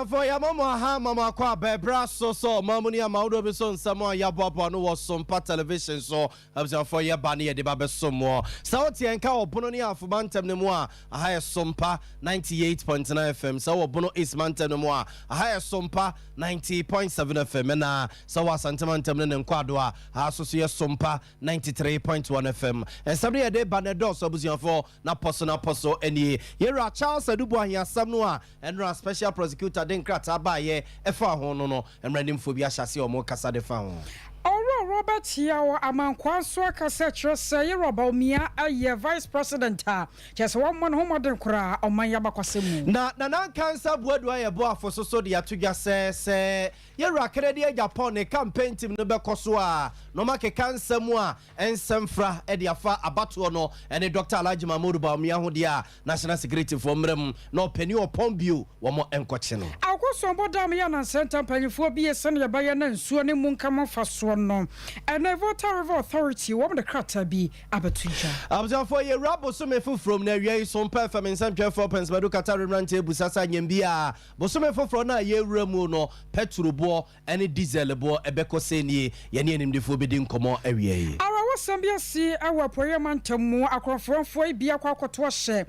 For your mama kwa bebra so mamunia maudo beson samo ya baba no was Sompa television so abza for your bani de babe somo sauti enka obono ni afubantem ne mu a high Sompa 98.9 FM so obono is mantem ne mu a high Sompa 90.7 FM na so wasantemantem ne nkwado a aso so ye Sompa 93.1 FM and sabre de banedo so abuzia for na poso eni yera Charles Adubu ahiasam no a enra special prosecutor den krata ba ye efa ho no emranim phobia hyase o mo kasa de fa ho Robert Yawa amankwanso akasa kyerɛ ye Robomia aye vice president a kyerɛ one man home den kura oman yabakwasemu na cancer boadu aye bo afoso so de atodwa se ye rakre de Japan ne campaign team no bekoso a no make cancer mu a ensemfra e de afa abato no ene Dr. Alhaji Mahmoud Bawumia ho de a national security for mrem no pani opon bio wo mo enkoche no akoso bodam ya na center panifo bi ese ne ba ye na nsuo ne mu nkama faso no and the voter authority what the crata be abatuja abja for ye rabo so me from na wiai Sompa FM nsam 12 pence bedu kata rent busasa nyambia bosome foforo na ye wuramu no petrol bo ene diesel bo ebeko senie ye ne enimdefo bedi nkomo awiai Sambia si awa poye mantamu akrofrofo bia kwa akoto hye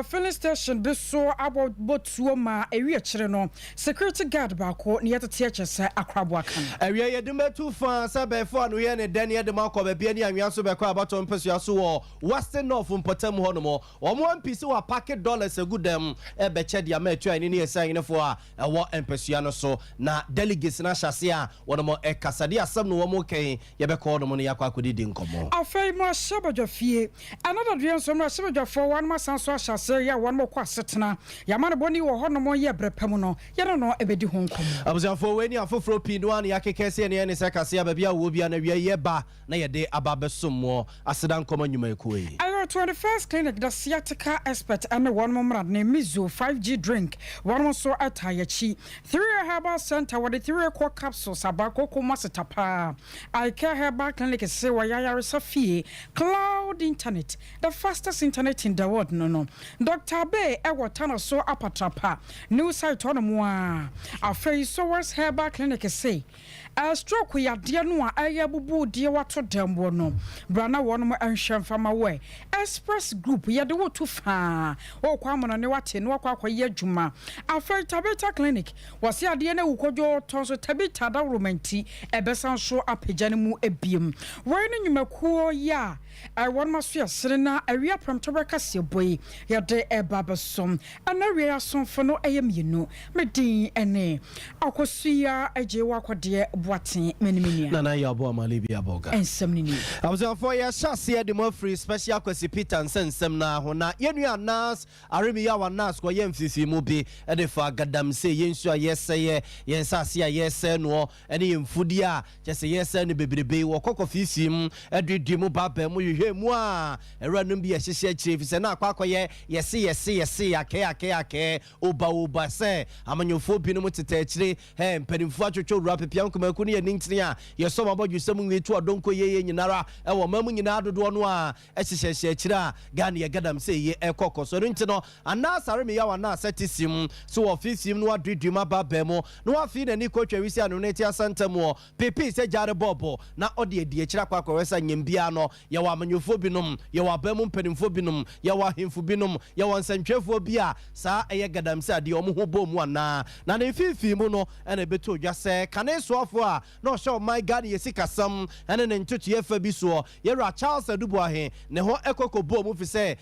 filling station bi so abotuo ma ewie kire no security guard ba ko ne yetete kyese akrabo akan ewie ye de metu fa sabefo anu ye ne den ye de makoba bia ni anwa so be kwa abato mpesua so wo western north mpotam ho no mo omo mpisi wa packet dollars agudam ebe che dia ma atwa ni ne yesan ne fo a ewo mpesua no so na delegates na hyase a wono mo ekasade asam no wo mo kan ye be ko no mo ne yakwa akodi afei mo shabajo fie another dream so no shabajo for one ma sanso ahyase ya one mo kwa setena ya ma no boni wo ho no mo ye brepam no ye no ebedi ho nkom abuzafo we ni afoforo pin one ya kekese ne ne sekase ya babia wo bia na wie ye ba na ye de ababesom asedan koma nyuma ekoyi our 21st clinic the sciatica expert and one mo mrad ne mizo 5G drink one mo so atayachi 3 herbal center with the 3 core capsules abako koma setapa I care herbal clinic say waya Safie cloud internet the fastest internet in the world no Dr. Bay ewotana so apatrapa new site on mo a face source herbal clinic say a stroke ya de no a ayabubu de wato dembo no brana won mo anhwem fama we express group ya de wotu fa o kwa mo ne wate no kwa ye adwuma afei tabeta clinic wase ade na wukojo tonso tabeta da romanti ebesan so apagane mu ebiem we no nyumakuo ya one maso ya serena awia promtober kase boy ya de ebabesom ana wia sonfo no eyemienu medin ene akosia ajewa kwode boaten menimenia na ya abo amalibi aboga ensem ni abuzafo ya hyase de mo free special kwesi Peter nsensem na ho na yenu anas aremi ya wanas ko ye mfifi mu bi e de fa gadam se yensu a yeseye yensase a yese no ene yemfudi a chese yese ne bebrebe wo kokofifim edwedwe mu baba mu hwe mu a eranum bi yehyehye chire fi na akwakoye yese ake oba se amanyofo bi no mutete akire mpanimfo atwotwo wura pepia nkomaku ne yentini a yeso mabodwu sem nwetu adonko ye nyinara e wo mamu nyina dodo no a ehyehye akire a gane ye gadam se ye ekoko so nti no anasare me ya wana setisim so ofisim no adwedwe ma baba mu no afi na ni kotwa wisi anu ne ti asantam pepe se jare bobo na ode edi akire akwa wesa nyambia no ye wa amanyofo binom ye wa bamu mpanimfo binom ye wa hemfo binom ye wa nsantwefo bi a saa eye gadam se ade omo ho bom ana na ne fifi mu no ene beto dwase kane soafo a no show my god ye sikasam ene ne ntutu ye fa bi so ye ra Charles Adubu ahe ne ho ekoko bom fi se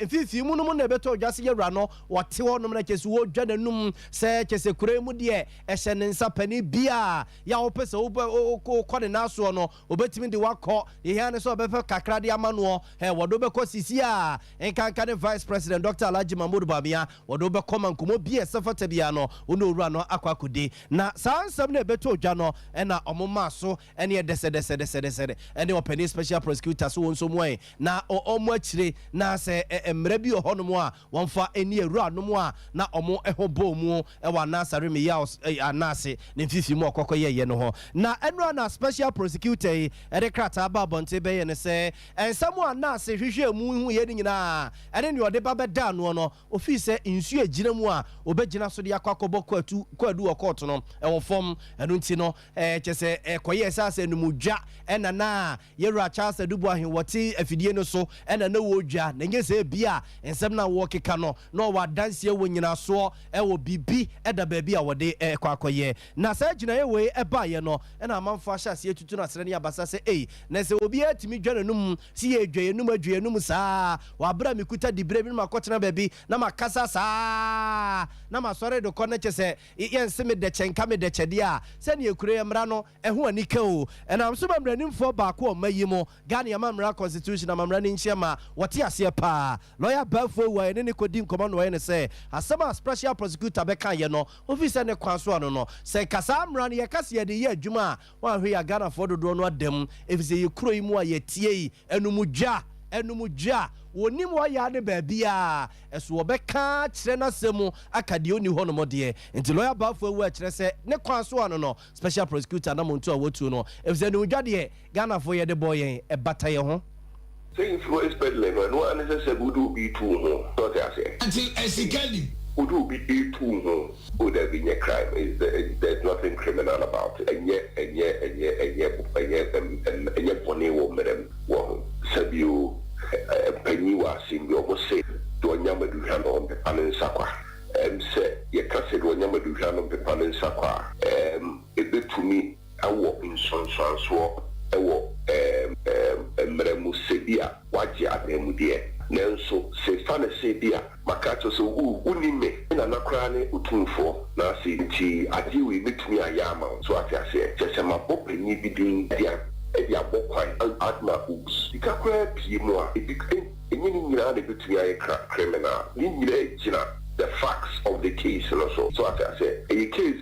fifi mu no na beto dwase ye ra no wote ho no na kesi wo dwananum se kese kure mu de ehye ne nsa pani bia ya wo pese wo ko ne naso no obetimi de wakọ ye ya ne so obefe kakra de amano wodo be ko sisi a enkanka ne vice president Dr. Alhaji Mahmoud Bawumia wodo be ko mankomo bia sefata bia no ono owura no akwakode na sansam na beto dwa no ɛna ɔmo ma so ɛne ɛdɛsɛdɛsɛdɛsɛdɛ ɛne ɔpɛni special prosecutor so wɔn so mo na ɔmo akyire na sɛ mmerɛ bi wɔ hɔnom a wɔmfa ɛni awura nom a na ɔmo ɛho bɔ mu ɛwɔ anasare me ya anase ne mfifi mu ɔkɔkɔ yɛyɛ no ho na ɛno na special prosecutor yi ɛde krataa ba abɔnten bɛyɛ ne sɛ ɛnsɛm a anase hwehwɛ mu hu yɛ ne nyinaa ɛne ne ɔde ba bɛda no no ofi sɛ nsu agyina mu a obɛgyina so de akɔkɔbɔ kwadu wɔ court no ɛwɔ fam ɛno nti no kyɛ sɛ ɛkɔyɛ sɛ asɛ no mu dwa ɛna na yɛwura Charles Adubu ahe wɔte afidie no so ɛna na wɔdwa na nyɛ sɛ bia nsɛm na wɔkeka no na ɔwɔ adanseɛ wɔ nyinasoɔ ɛwɔ bibi ɛda baabi a wɔde ɛkɔ akɔyɛ na saa gyinaeɛ wei ɛbaeɛ no ɛna amanfo ahyɛ aseɛ tutu no asrɛ ne abasa sɛ ei na sɛ obiara tumi dwa n'anum si yɛ adwa yɛnum adwa yɛnum saa wɔabrɛ mekuta dibrɛ bi no makɔtena baabi na makasa saa na masɔre de kɔ no kyɛ sɛ yɛnse me dɛkyɛ nka me dɛkyɛdeɛ a sɛne yɛkure yɛ mmara no ɛho anika o ɛnam so mammaranimfoɔ baako ɔma yi mu Ghana Amamra Constitution amamra no nkyɛ ma wɔte aseɛ paa lawyer Bafo wa ɛne ne kɔdi nkɔmmɔ no wɔyɛ ne sɛ asɛm a special prosecutor bɛka yɛ no ofi sɛ ne kwan so ano no sɛ kasa mmara no yɛka sɛ yɛde yɛ adwuma a wɔahwɛ yɛ Ghanafoɔ dodoɔ no adam ɛfiri sɛ yɛkuro yi mu a yɛtie yi ɛnum dwa wonim wɔyɛ ade baabi a ɛso wɔbɛka kyerɛ n'asɛm aka deɛ ɔni hɔ no mɔdeɛ nti lawyer Bafo awu akyerɛ sɛ ne kwan so ano no special prosecutor na monto a wɔtu no ɛfiri sɛ ne wodwa deɛ Ghanafoɔ yɛde bɔ yɛn ɛbata yɛ ho say influence peddling no unnecessary would be too home. Not I say. Until Esikali would be too home. Would have been a crime. There's nothing criminal about it. And yet, funny woman, Sabu Penny was in your almost say to a number to hand on the pan and sakwa. Say, you can say to a number to hand on the pan and sakwa. A bit to me, I walk in sunshine swap. Musebia waji ademudia nenso se fane sebia makacho so unime na nakrane utunfo na se nti adewe betumi ayama so atiase sese mabopani bidin dia abokwan adma oops ikakra pie mu a enyini nyina de betumi aye criminal ni nyina gina the facts of the case also. So as I say, a case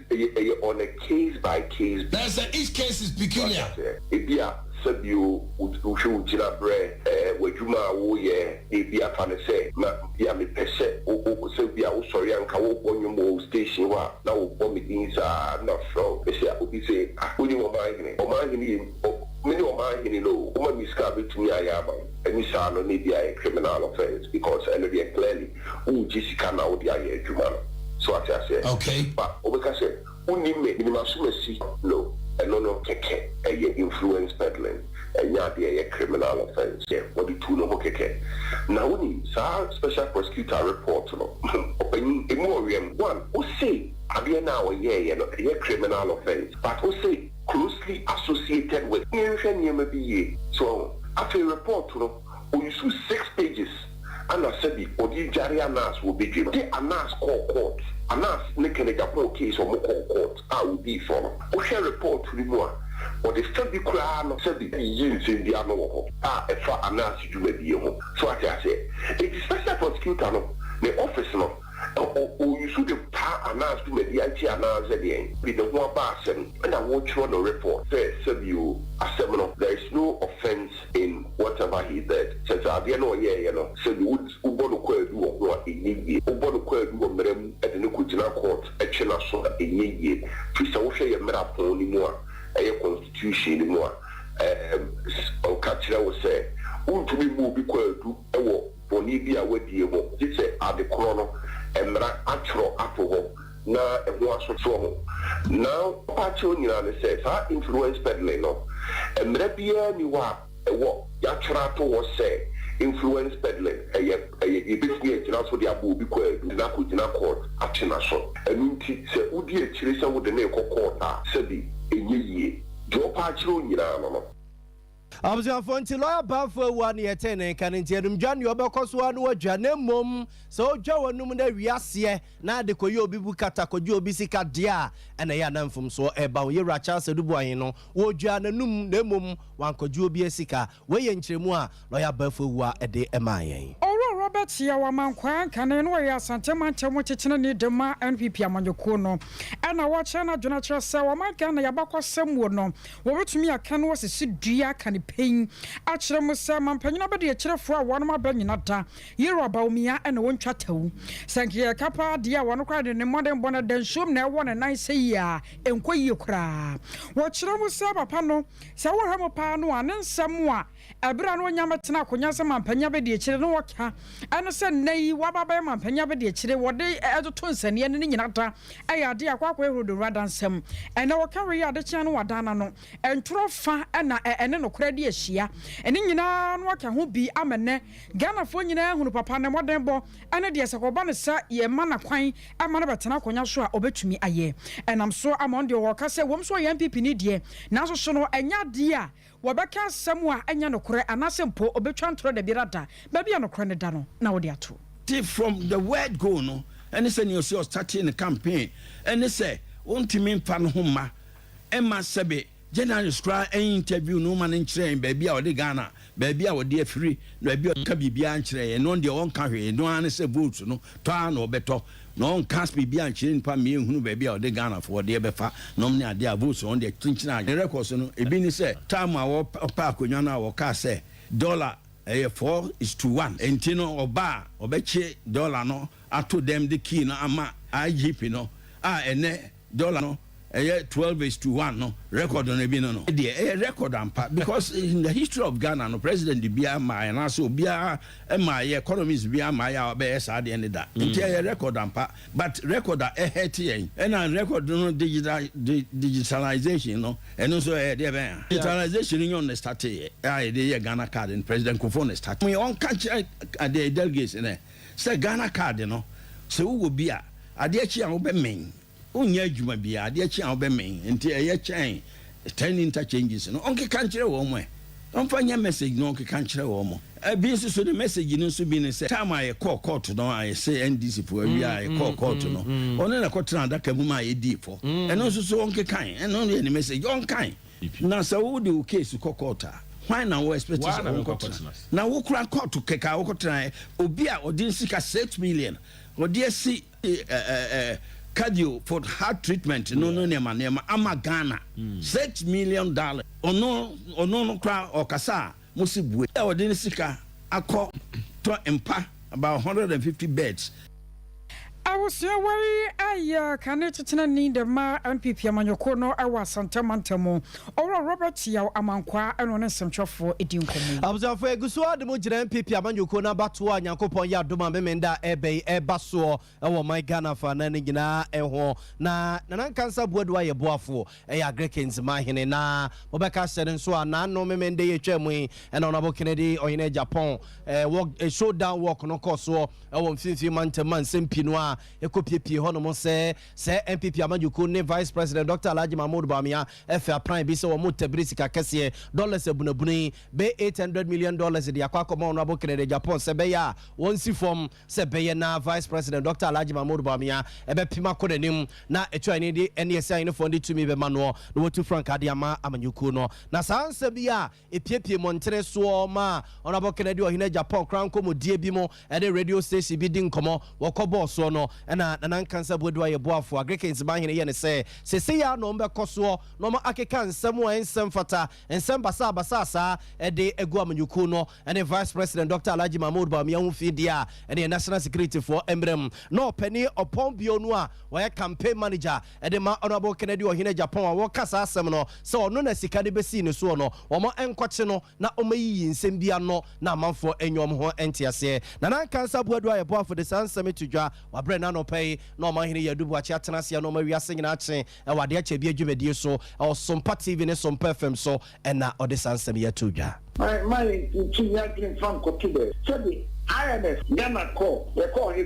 on a case by case. That's each case is peculiar. Ebia said you would show Jina Bre, Wajuma, oh yeah, Ebia Fanese, Mia me pese, oh, Sabia, oh, sorry, and Kawo Bonyomo station, now bomb meetings are not from. They say, I would say, who you are minding, or minding, many of mine, you know, woman discovered to me, I am, and we saw no need a criminal offense because I know clearly who Jessica now the Jumano. So I say, okay, but I say, only me, see, no, and no, keke, a influence peddling, and ya a criminal offense. Yeah, what the two no keke. Now, we need special prosecutor report, opening a Morium one, who say, I be now a year, a criminal offense, but who say, closely associated with so after a report we use 6 pages and I said the Odi Jari Anas will be given the Anas court Anas Nikanega case or court I will be for we shall report to the more or the study crown said the use in the annual if Anas you may be home so I say it is special prosecutor the office no or you should have announced to me the IT announced again with the one person and I watch on the report. Said you a seminar. There is no offense in whatever he did. Says I don't know, yeah, you know. Said you would Ubono do or in ye. Ubono do a merem at the Nukujina court, a chena so a ye. Fisawsha Merapon anymore, a constitution anymore. Catcher was say, to be moved equal to a war. Bonibia with you, it's a the chrono. Emra atro ato na eho asoso now patio nyina ne say fa influence peddling no emra bia ni wa ewo ya tra to wo say influence peddling eye ebetumi agina so de abo obi kwa na ko gina court atena so enu nti se udi akire se wo de na ekọ a se bi enye yie jo patio nyina no Abusafo nti lawyer Bafo wa ne yɛtene kan nti adum dwane obɛkɔso anu adwa na mmom sɛ odwa wanum na wiase na de koyi obi bu kata koyi obi sika de a ɛna ya namfom so ɛba wo yɛwura Charles Adubu ahen no wodwa nanum na mmom wankoji obi sika we yɛ nkyeremu a lawyer Bafo wa ɛde ɛma yɛn Robert Yawamankwa kane no ya santema ntemo chechene ni dema NPP amanyoko no ana wacha na dwonatra se wamanka na yabakosem wo no wo betumi aka no sisi dua kan pen a kire mu se mampanyina bede ya kirefo a wono mabanyina da yero abawumia na wontwa tawu sankiye kapa dia wono kwa de ne modern bona den shom na ewo ne nan se ya enkoyie kura wo kire mu se papa no se wo hemo pa no anensam a ebra no nyametena akonya se mampanya bede ya kire no waka ana se nei wababa mampanya bede ya kire wode edoto nsane ne nyina da ayade akwakwa ehudo radansem ena wakawe ya de kyan no wadana no entro fa na ene no kora de ahia ene nyina no waka ho bi amene Ghana fo nyina hunu papa ne modern bo ene de sekoba ne sa ye mana kwan amana betena akonya so a obetumi aye enam so amonde woka se wom so ye MPP ni de na so no enya de a wabaka asem a enya no kora anasempo obetwa ntro de birada ba bia no kora ne da no na wode ato from the word go no and say you see us starting the campaign and they say wontimi mfa no homa emma sebe general scra interview no man nkyerɛ baby a wode Ghana baby a wode afiri baby a ka bibia nkyerɛ no de won ka hwe no an say vote no to an obeto no on cast bibia nkyerɛ npa me ehunu baby a wode Ghana for de befa no me ade a vote on de twinkyina the records no ebi ni say time a wo pa akonwa na wo ka say dollar 4:1 enti no oba obeche dollar no ato them the key no ama IGP no ene dollar no 12:1 no record on ebi no the record ampa because in the history of Ghana no president bia ma na so bia ma economies bia ma ya be sa de ne da enti record ampa but record hete and record no digitalization no and so de be digitalization no on start de Ghana card and president Kofo no start we on catch the delegates say Ghana card no so wo bia ade achi an wo be men unya adwuma bia ade achi an obemen enti eye chen 10 interchanges no onke kan kire wo mo onfa nya message no onke kan kire wo mo bi so the message no so bi ne say time I call court no I say NDC for we I call court no ono na kotra adaka mu ma edi for eno so onke kan eno ne message on kan na so wo de case call court why now we expect na wo kura court keka wo kotra obi a odin sika 6 million odi asi cardio for heart treatment no nema ama Ghana $6 million ono kra okasa musibue e wode sika akọ to empa about 150 beds. I was worry can it need the ma NPP amanyoko no awa santamantamo or Robert Yaw Amankwa and on some for eating community. I was afraid Gusua the Mujra NPP amanyoko na batua Yankopon ya duma memenda ebe ebaso our my Ghana for nanigina eho na cancer boardwa ye boafo Grekins mahine na Obeka said so na no memende ye chemwe and honorable Kennedy or in Japan walk a showdown walk no course so our 50 month sempinoa ekopie hono mo se MPP amanyuko ne Vice President Dr. Alhaji Mahmoud Bawumia FA prime bi se wo motabrisika kese dollars ebunabuni be $800 million de akwakomo honorable Kennedy Japan se be ya wonsi form se be na Vice President Dr. Alhaji Mahmoud Bawumia ebe pima kodenim na etwa ni de NSA ni fondi tumi be mano no wotu frank adiama amanyuko no na sanse bia epiepie montere so ma honorable Kennedy ohine Japan kranko mo die bi mo e de radio station bi din komo wokobo so no na nan kansa bodwa ye boafo Agrekins bahine ye ne se ya no mbe koso no ma akeka nsem wa nsem fata nsem basa sa de egu amanyuku no ene Vice President Dr. Alhaji Mahmoud Bawumia hu fidia ene National Security for Embrem no penny upon bionu a wa campaign manager de ma honorable Kennedy ohine Japan wa kasa asem no se ono na sika de besi ne so no wo mo enkoche no na o mayi nsem bia no na amanfo enyom ho entiase na nan kansa bodwa ye boafo de sansem tudwa wa bre na no pay no ma hini yadubu achi atenase no ma wiase nyina ache e wade ache bia dwumedie so o Sompa TV ne Sompa FM so e na ode sansem ya tudwa my ya green farm ko tibe sabi IMF Ghana call we call a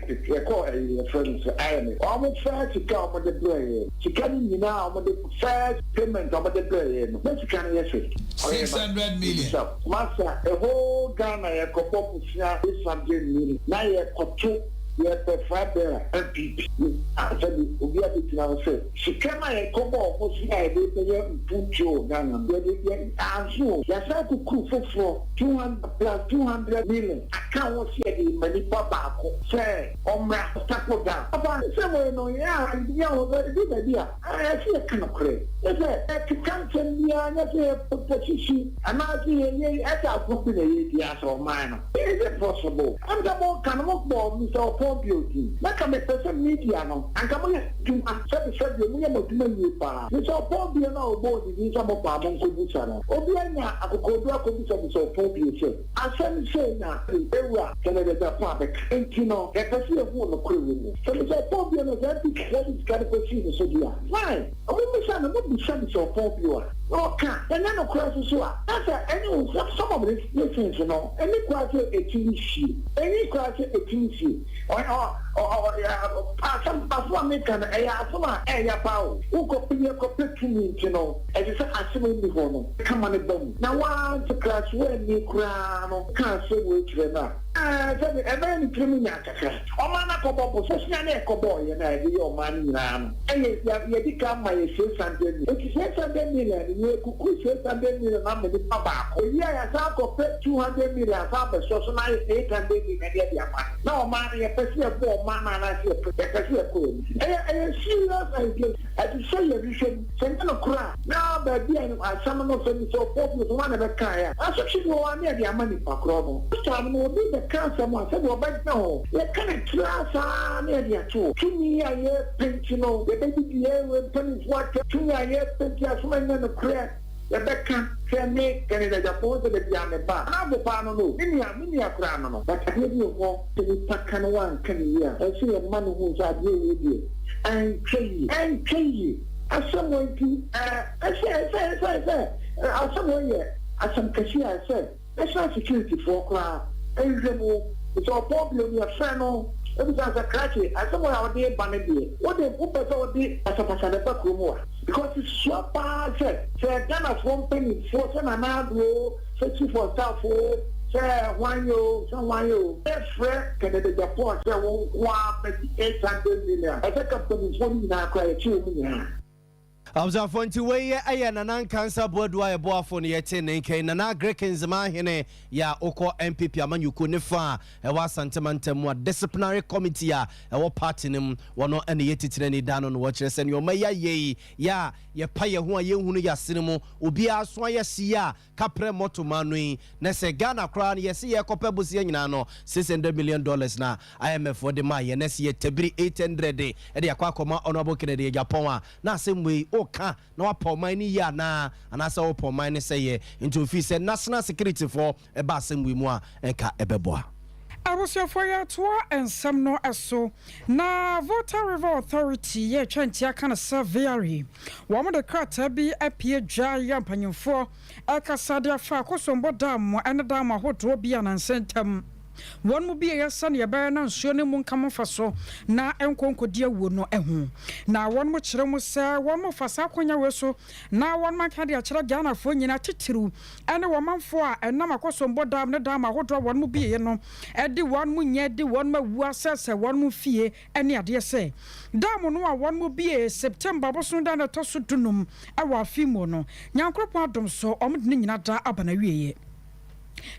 friend IMF almost first to come on the play she can you now on the first payment on the play but you can yes 600 million master a whole Ghana ya ko pop 600 million na ya ko yeah, the MPP. I said, we are the now say, she came and come up, was here, they put you down, and so, yes, I could cook for 200 plus 200 million. can what see the many papa say omra tackle down. Papa say no yeah baby I see a kind of crazy. Is it to come to me and a position and I see at our company yes or mine. Is it possible? I'm the more kind of ball Mr. Paul Beauty. Like I'm a person media no and come on to said the minimum to me pa. Mr. Paul Beauty no board in some of our Monco Obiana Akokodra Commission Paul Beauty. I say now Canada Public and you know that I see a woman crew. So Mr. Paul Beauty is got to see so fine. I will be sent so popular. Okay, and then of course, that's any some of this things, you know, any quarter a TV sheet, any quarter a TV sheet, or some African area power, who could be a complete you know, as you said, I see before. Come on, a bomb. Now, one to class when you crown, can't say which we're a very criminal. Oh, man, I come up with such an echo boy, and I do your money now. And you become my sales and it is 600 million. You could say 600 million. I'm the tobacco. Yeah, I got 200 million. So 800 million. No, man, you can see a poor man, and I see a cool. And serious, I just say you should send a cry. Now, baby, I summon of them so popular one of a car. I should go on near their money for Cromo. This time, we'll be the someone said, well, but no, you can't class near two. To me, I hear pension, the baby with pennies water. To me, I hear pension, and a crack. The back can make Canada for the Yama bar. Now the Pano, many a crown, but I hear you walk to the Takan can hear. I see a man who's at you with you. And kill you. As someone to, I say, as someone yet, as some cashier said, that's not security for crowd. It's all popular, your friend. It was as a cracky, as someone out there, Banady. What they put us all day as a Pasanapak rumor. Because it's so bad, say, Ghana from penny, 4 and a half row, searching for South, say, 1 year, someone you. That's fair, Canada, Japan, say, 800 million. I think up to this one, now cry 2 million. Abza fonti weye aya nanan cancer board wa e boafo ne yete ne nkan nana Grekins ma hene ya oko MPP amanyuko ne fa e wa santemantemu disciplinary committee a e wo party nim wono ene yetitire ne dano no wo kire se ne o maya ye ya ye pa ye ho a ye hunu ya sinemu obi aso ya sia kapre moto manui na se Ghana kra ne ye se ye kopabusi nyina no $600 million na IMF for the ma ye na se ye tebiri 800 e de akwa koma honorable Kennedy Japan a na asemwe ka na wapo mine ya na anasa wapo mine say into office national security for e ba asem mu a enka ebeboa Abusefo ya toa ensem no eso na Volta River Authority ye twantia kana survey wo mo de krata bi apie dwa ya mpanyimfo akasade afa akosombo dam ene dam ahodo bi anansentam one mu bi ya san ye ba na nsuo ne mu nkam faso na enkonkodi awu no ehu na one mu kire mu se one mu fasa akonya we so na one man ka de akire Ghana fo nyina titiru ene wo manfo a enam akosombo dam ne dam ahodo one mu bi ye no e de one mu nya de one ma wu asese one mu fie ene ade se dam no a one mu bi September boso da na toso dunum e wa afimo no nyankropon adom so omde nyina da abana wieye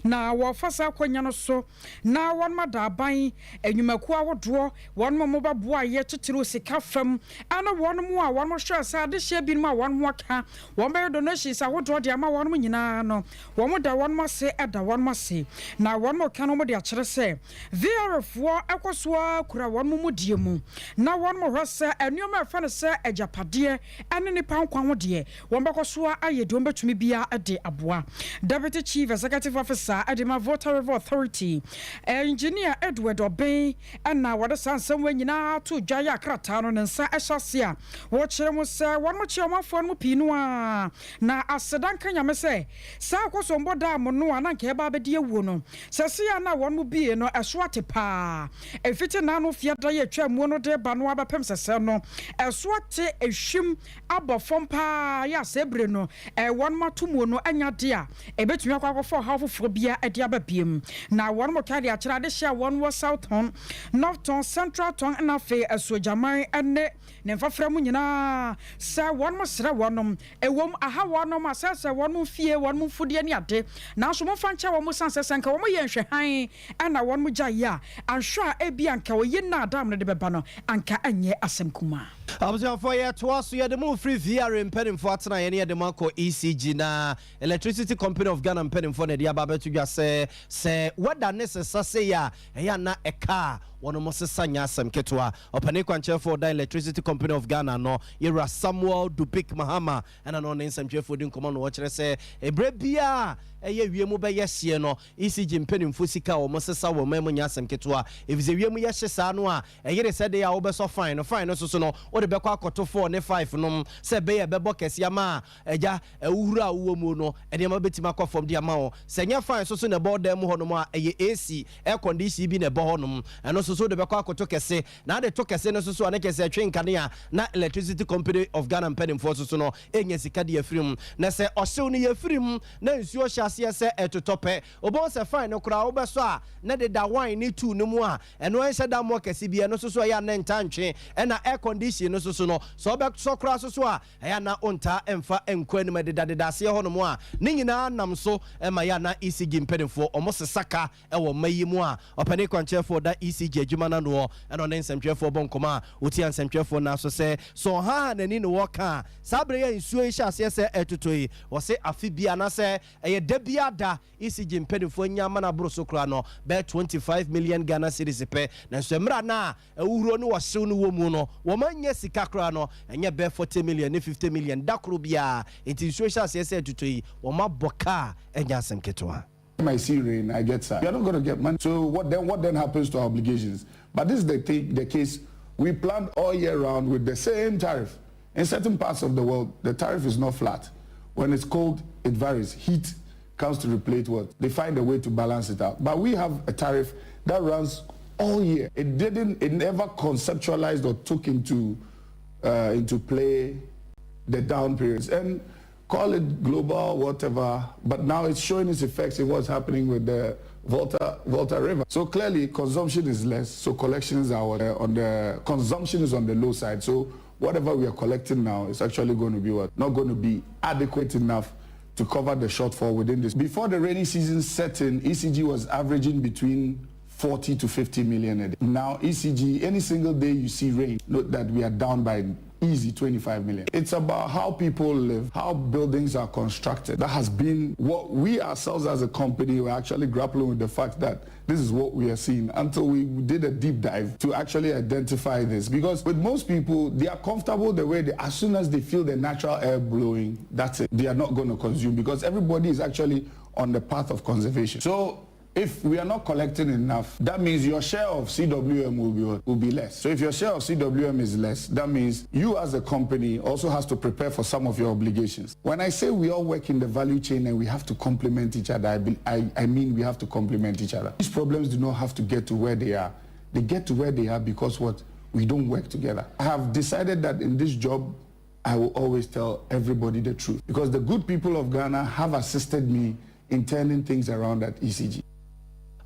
na wo fasa akonya no so na won madaban enwumaku awodo won mo baboa ye titiro sika fam ana won mo a won mo hwe sa de hye bi ma won mo ka won be donations awodo de ama won mo nyina no won mo da won mo se eda won mo se na won mo ka no mo de akere se VRFo ekoso kura won mo mudie mu na won mo hwese enuoma fa ne se ajapade ene ne pankwa ho de won bekoso ayedi won betumi bia de aboa Deputy Chief Executive Officer Adima Volta River Authority Engineer Edward Obey and now what a sansom when you na to Jaya Kratano and Sa Eshasia watch them was one much your phone pinua na asedan kanya me say sa kwaso mboda mo no ana nke ba be wuno sasia na won mu bi no eswate pa efiti na no fiada ye twa mu no de ba no abapem sese no eswate ehwim abofom pa ya sebre no won matumu no anya de a ebetumi akwa for half phobia at Yabapium. Now, one more carry a tradition, one was South Ton, North Ton, Central Ton, and a fair as Sojamai and never from Munina. Sir, one must have one a woman, I have one of my sons, one more fear, one more food any day. Now, some more fancha, one more sons, and Kawayan Shahai, and I one Mujaya, and sure a bianca, yena damn the Babano, and Ka and ye asem kuma. I was for you to us, you had the move free via in Penning Fortuna, any of the Marco ECG na Electricity Company of Ghana and Penning for the Diababa to just say, what that necessary say ya, na a car. One of Moses Sanya Sam Ketua, or Panequan for the Electricity Company of Ghana, no, Ira Samuel Dubik Mahama, and an on some Jeff Woodin Command Watcher say, a brebia, a year Yemuba yes, no, ECG Penning Fusika or Moses Sawa Memonia Sam Ketua, if the Yemu Yashanua, a year said they are over so fine, also no, or the Beka Koto 4 and 5, no, said Bea Bebokes Yama, a ja, a Ura Uomuno, and Yamabitimako from the Amao, Senya fine so soon about them Honoma, a AC, air condition being a bonum, and also so the Baka took a say, now they took a say, no so I can say train Kania, not Electricity Company of Ghana and Penning for so no, and yes, Cadia film, Nessa or Sony a film, no, you shall see us at to top it, or boss a fine, no crowd, Bassa, not that wine need two no more, and no answer that more CBN, no so I am time chain, and air condition, no so no, so back so cross so I am not on ta and fa and quen me that I see on moi, Nina Nam so, and Mayana ECG Penning for almost a saka, and will may moi, or Panequan for that ECG. Jumana no and on some for Bonkoma, Utian some for now so say so han and in waka Sabre in Suisha says etutui or say Afibiana say a debiada ECG impeding for Yamana Brosocrano bear 25 million Ghana cities pay na semrana a uronu was soon womuno woman yesika crano and ya bear 40 million 50 million dakrubia it is Suisha says etutui or ma boka and yasem ketwa. I see rain, I get sad. You're not going to get money. So what then happens to our obligations? But this is the case. We plant all year round with the same tariff. In certain parts of the world, the tariff is not flat. When it's cold, it varies. Heat comes to replace what? They find a way to balance it out. But we have a tariff that runs all year. It never conceptualized or took into play the down periods. And call it global, whatever, but now it's showing its effects in what's happening with the Volta River. So clearly, consumption is less, so collections are consumption is on the low side. So whatever we are collecting now is actually going to be not going to be adequate enough to cover the shortfall within this. Before the rainy season set in, ECG was averaging between 40 to 50 million a day. Now ECG, any single day you see rain, note that we are down by easy 25 million. It's about how people live, how buildings are constructed. That has been what we ourselves as a company were actually grappling with, the fact that this is what we are seeing, until we did a deep dive to actually identify this. Because with most people, they are comfortable the way as soon as they feel the natural air blowing, that's it. They are not going to consume, because everybody is actually on the path of conservation. So if we are not collecting enough, that means your share of CWM will be less. So if your share of CWM is less, that means you as a company also has to prepare for some of your obligations. When I say we all work in the value chain and we have to complement each other, I mean we have to complement each other. These problems do not have to get to where they are. They get to where they are because we don't work together. I have decided that in this job, I will always tell everybody the truth, because the good people of Ghana have assisted me in turning things around at ECG.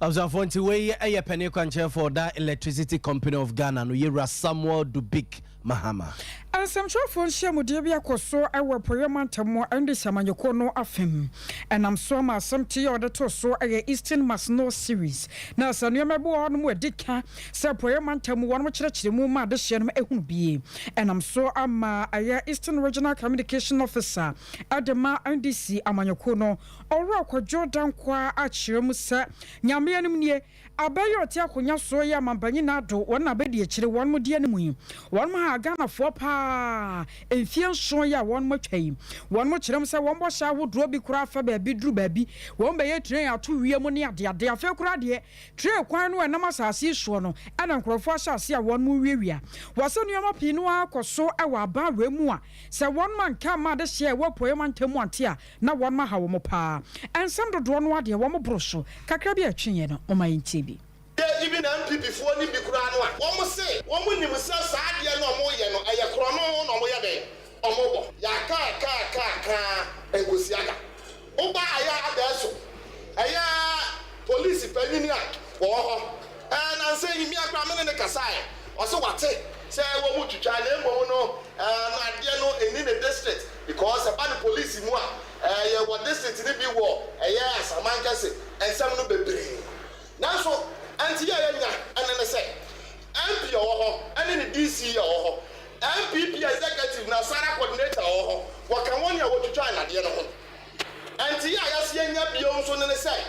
I was going to weigh a penny for that Electricity Company of Ghana, no Yira Samuel Dubik Mahama. And some short phone share Mudibia Koso, I will Poyamantamo and the Samanyoko no afim. And I'm so much some tea or the Toso, a Eastern Must Know series. Now, Sanyama born with Dika, Sir Poyamantamo, one which the Muma, the Shem be. And I'm so a Eastern Regional Communication Officer at the Ma NDC Amanyokono, or Rock Jordan Qua at Shirmusa, Yamianum. Abayo tia kunya so ya mampanyi na do won abedi akire won mo die nemu won ma Ghana fo pa enfie so ya won mo twai won mo kirem se won bo sha wodro bi kura fa ba bi duru ba bi won be ye train ato wiem ne ade afa kura de train kwan no enam asase so no ana nkrofo asase a won mo wiewia wose nuoma pinu akoso e wa ba wemu a se won man ka ma de hye wo poe man tamu ante a na won ma ha wo mo pa ensem dodo no ade wo mo broso kakra bi atwenye no o ma yinti even MPP for ni bi kura no a wo mo se wo mo nim se saa de no mo ye no eye kro no mo ye de o mo bo ya ka engosi aga wo ba aya ada so police penyinia wo and I say me akra me ne kasai also wate say wo mu twitwa na emo no na ade no eni the district because about the police mu a what district ni bi wo Asamanka and some no bebre now so anti ya nya and say MP wo and the DC wo MPP executive na Sara coordinator wo waka won ya wo twitwa na ade no ho anti ya yasie nya biom so ne say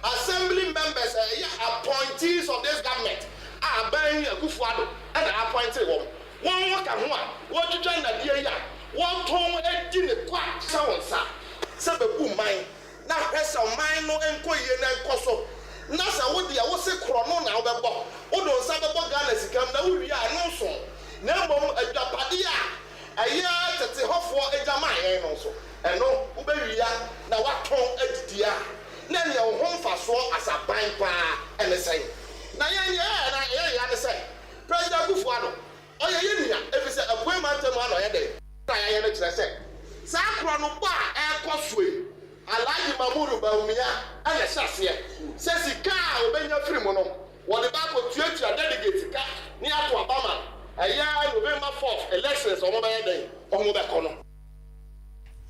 assembly members appointees of this government are buying a kufuado and appointed one work and one what you join the year one tone and dinner quack sound sa boom mine now has a mine no enko ye na enkoso na sa wo dia wo se krono na wo bebo wo don sa bebo Ghana sikam na wo wi no so na mbom adwapade a tete hofo ejama yen no so eno wo be wi na waton adidia na ya wo homfa so asaban pa ene say na ya say president Kufuado oye yenia efise appointment man no ye de na ya ne kire say sa kro no ba e kosue Alhaji Mamuru Baumia ana hyase se sika obenya firi mu no wo de ba ko tuatua delegate ka ni ato abama November 4th elections omo ba ye den omo be kono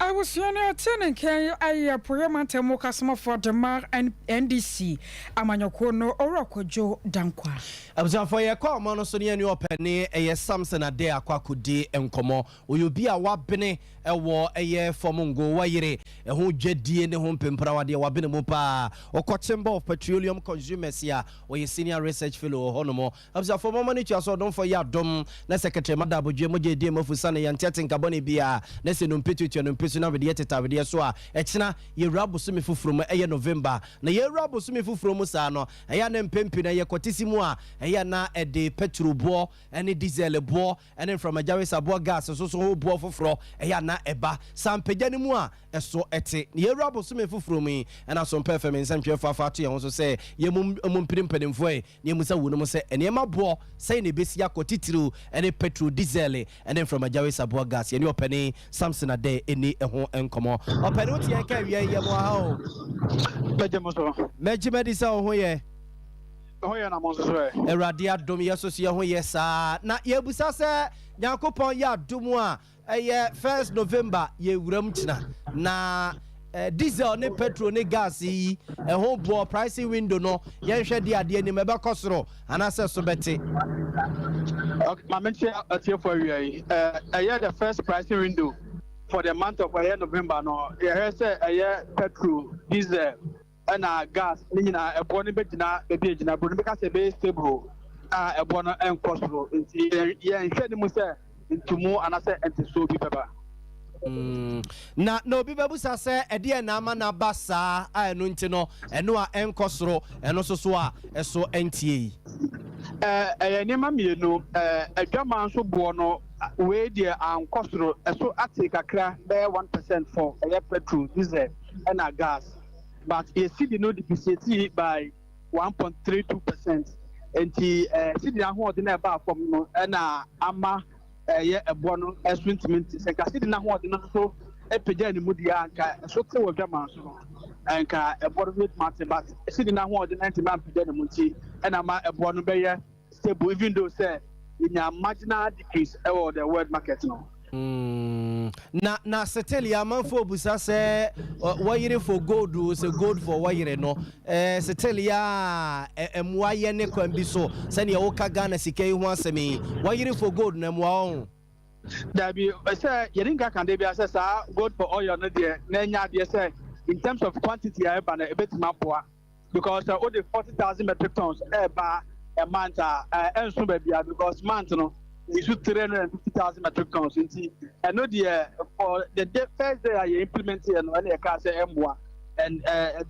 I was attending I Parliament Mokasma for the Mar and NDC Amanyokono Orokojo Dankwa. Abza for your call monosonia new open a Samson a day aquakudi and como will you be a wabene a war a year for Mungo Wayre a who jedi in the home pimpra de wabine mupa or Cochembo of Petroleum Consumers here or your senior research fellow Honomo. Abza for money to so don't for your dom na secretary Madabu Jemoje Demo Fusani and Tetting Caboni Bia, Nessun Pitu and Pisuna with the Etita with the Soa, Echna, ye rabu sumi from a November, na ye rabu sumi from Musano, a yan and Pimpina, ye Cotissimua, a yana at the petrol boar, and a diesel boar, and then from a Javis Aboa gas, and so boar for fro, a yana eba, Sam Pejanimua, and so ete, ye rabu sumi from me, and as some performance and Fati also say, ye mum pimpin fue, ye musa would say, and ye ma boar, saying a besia cotitru, and a petrol diesel, and then from a Javis Aboa gas, and your penny, Samson a day, any and come on. Or penalty, I carry ye wow. Medisa, oh, yeah. Oh, yeah, I'm on a radia domi association, yes, na yebusa se, Yakupon ya dumwa, a 1st November, ye rumchna, na diesel ne petrol ne gas yi a whole board pricing window no, yen shed the idea ni meba costro, and I said so betty. My mention at here for you, a year the first pricing window. For the month of November, no, a year petrol, diesel, and gas, a bonnet betina, a beginner, but because a base stable, a bonnet and costro. Yeah, and said Musa into more and I said, and to so be pepper. Na no bibabusa se ede na ama na basa a enu ntino enu a enkosoro eno so a eso entie nema mienu adwama nso bo no we dia ankosoro eso ate kakra be 1% for petrol diesel and gas but you see the no depreciate by 1.32% and the see the ho de na ba from no na ama a bono eswintment se ka sidi na ho de no so epeja ni mudia anka so te wo dwama so anka e bono with matter but sidi na ho de 90 man peja ni munti na ma e bono be ye stable even though say in a marginal decrease or the world market no na setelia manfo busa se wayire for gold se gold for wayire no setelia emwaye ne kwambi so se ne wo ka Ghana sika hu asemi wayire for gold na mwa on da bi say yeringa kan de bi say sa gold for oil no de na nya de say in terms of quantity I ba na ebetima poa because all the 40,000 metric tons ba a month and so baby because month no we should 350,000 metric tons and no the for the first day I implemented and when I can say emwa and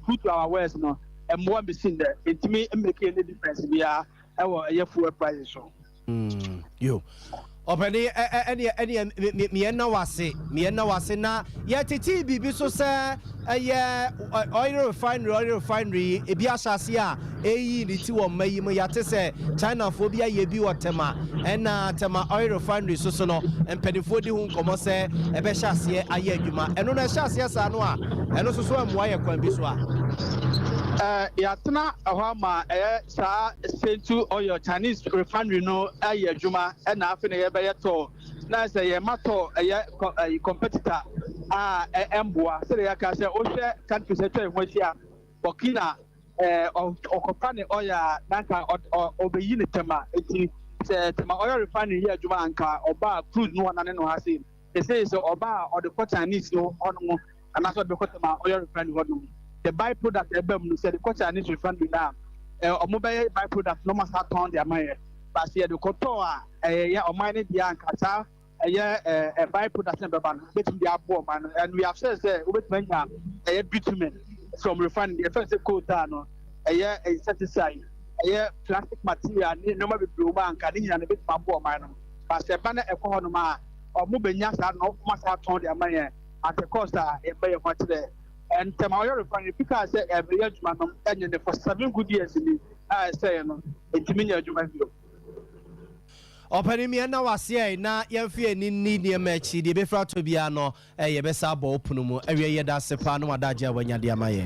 good to our ways no emwa be seen there it me make any difference we are our fuel prices so yo openi any me na wase na ya titi bibi so say oil refinery ebi asase a eyi ni ti wo mayi mu yate se China phobia ye bi wotema ena tema oil refinery so no empedifo di hu nkomo se ebe hyase aye adwuma eno na hyase sa no a eno so amwa ye kwan bi so a yatena ahoma sa sentu oil Chinese refinery no aye adwuma ena afi na ye be yeto na say ye mato competitor emboa say ya ka say o hwe country say twa ehwahia Burkina okopane oya nanka obeyi ne tema eti say tema oil refinery here adwuma anka oba cruise no na ne no ha say say oba or the Chinese no ono and that's what the tema oil refinery ono the byproduct ebem no say the Chinese refinery na omobe byproduct no must have turn their mind but say the koto ya o mine dia anka sa a byproduct number one, and we have said a bitumen from refining the first coal down, a satisfied, a plastic material, no matter blue bank, and a bit of mine. But the banner economy or moving yas are not must have torn their money at the cost a bay of much there. And Tamayo refinery because every year, and for 7 good years in the say, it's miniature. Openimi na wase na yemfie ni machi de befra to bia no ye besa bo opunu mu awie ye da sepa no adaje awanya de amaye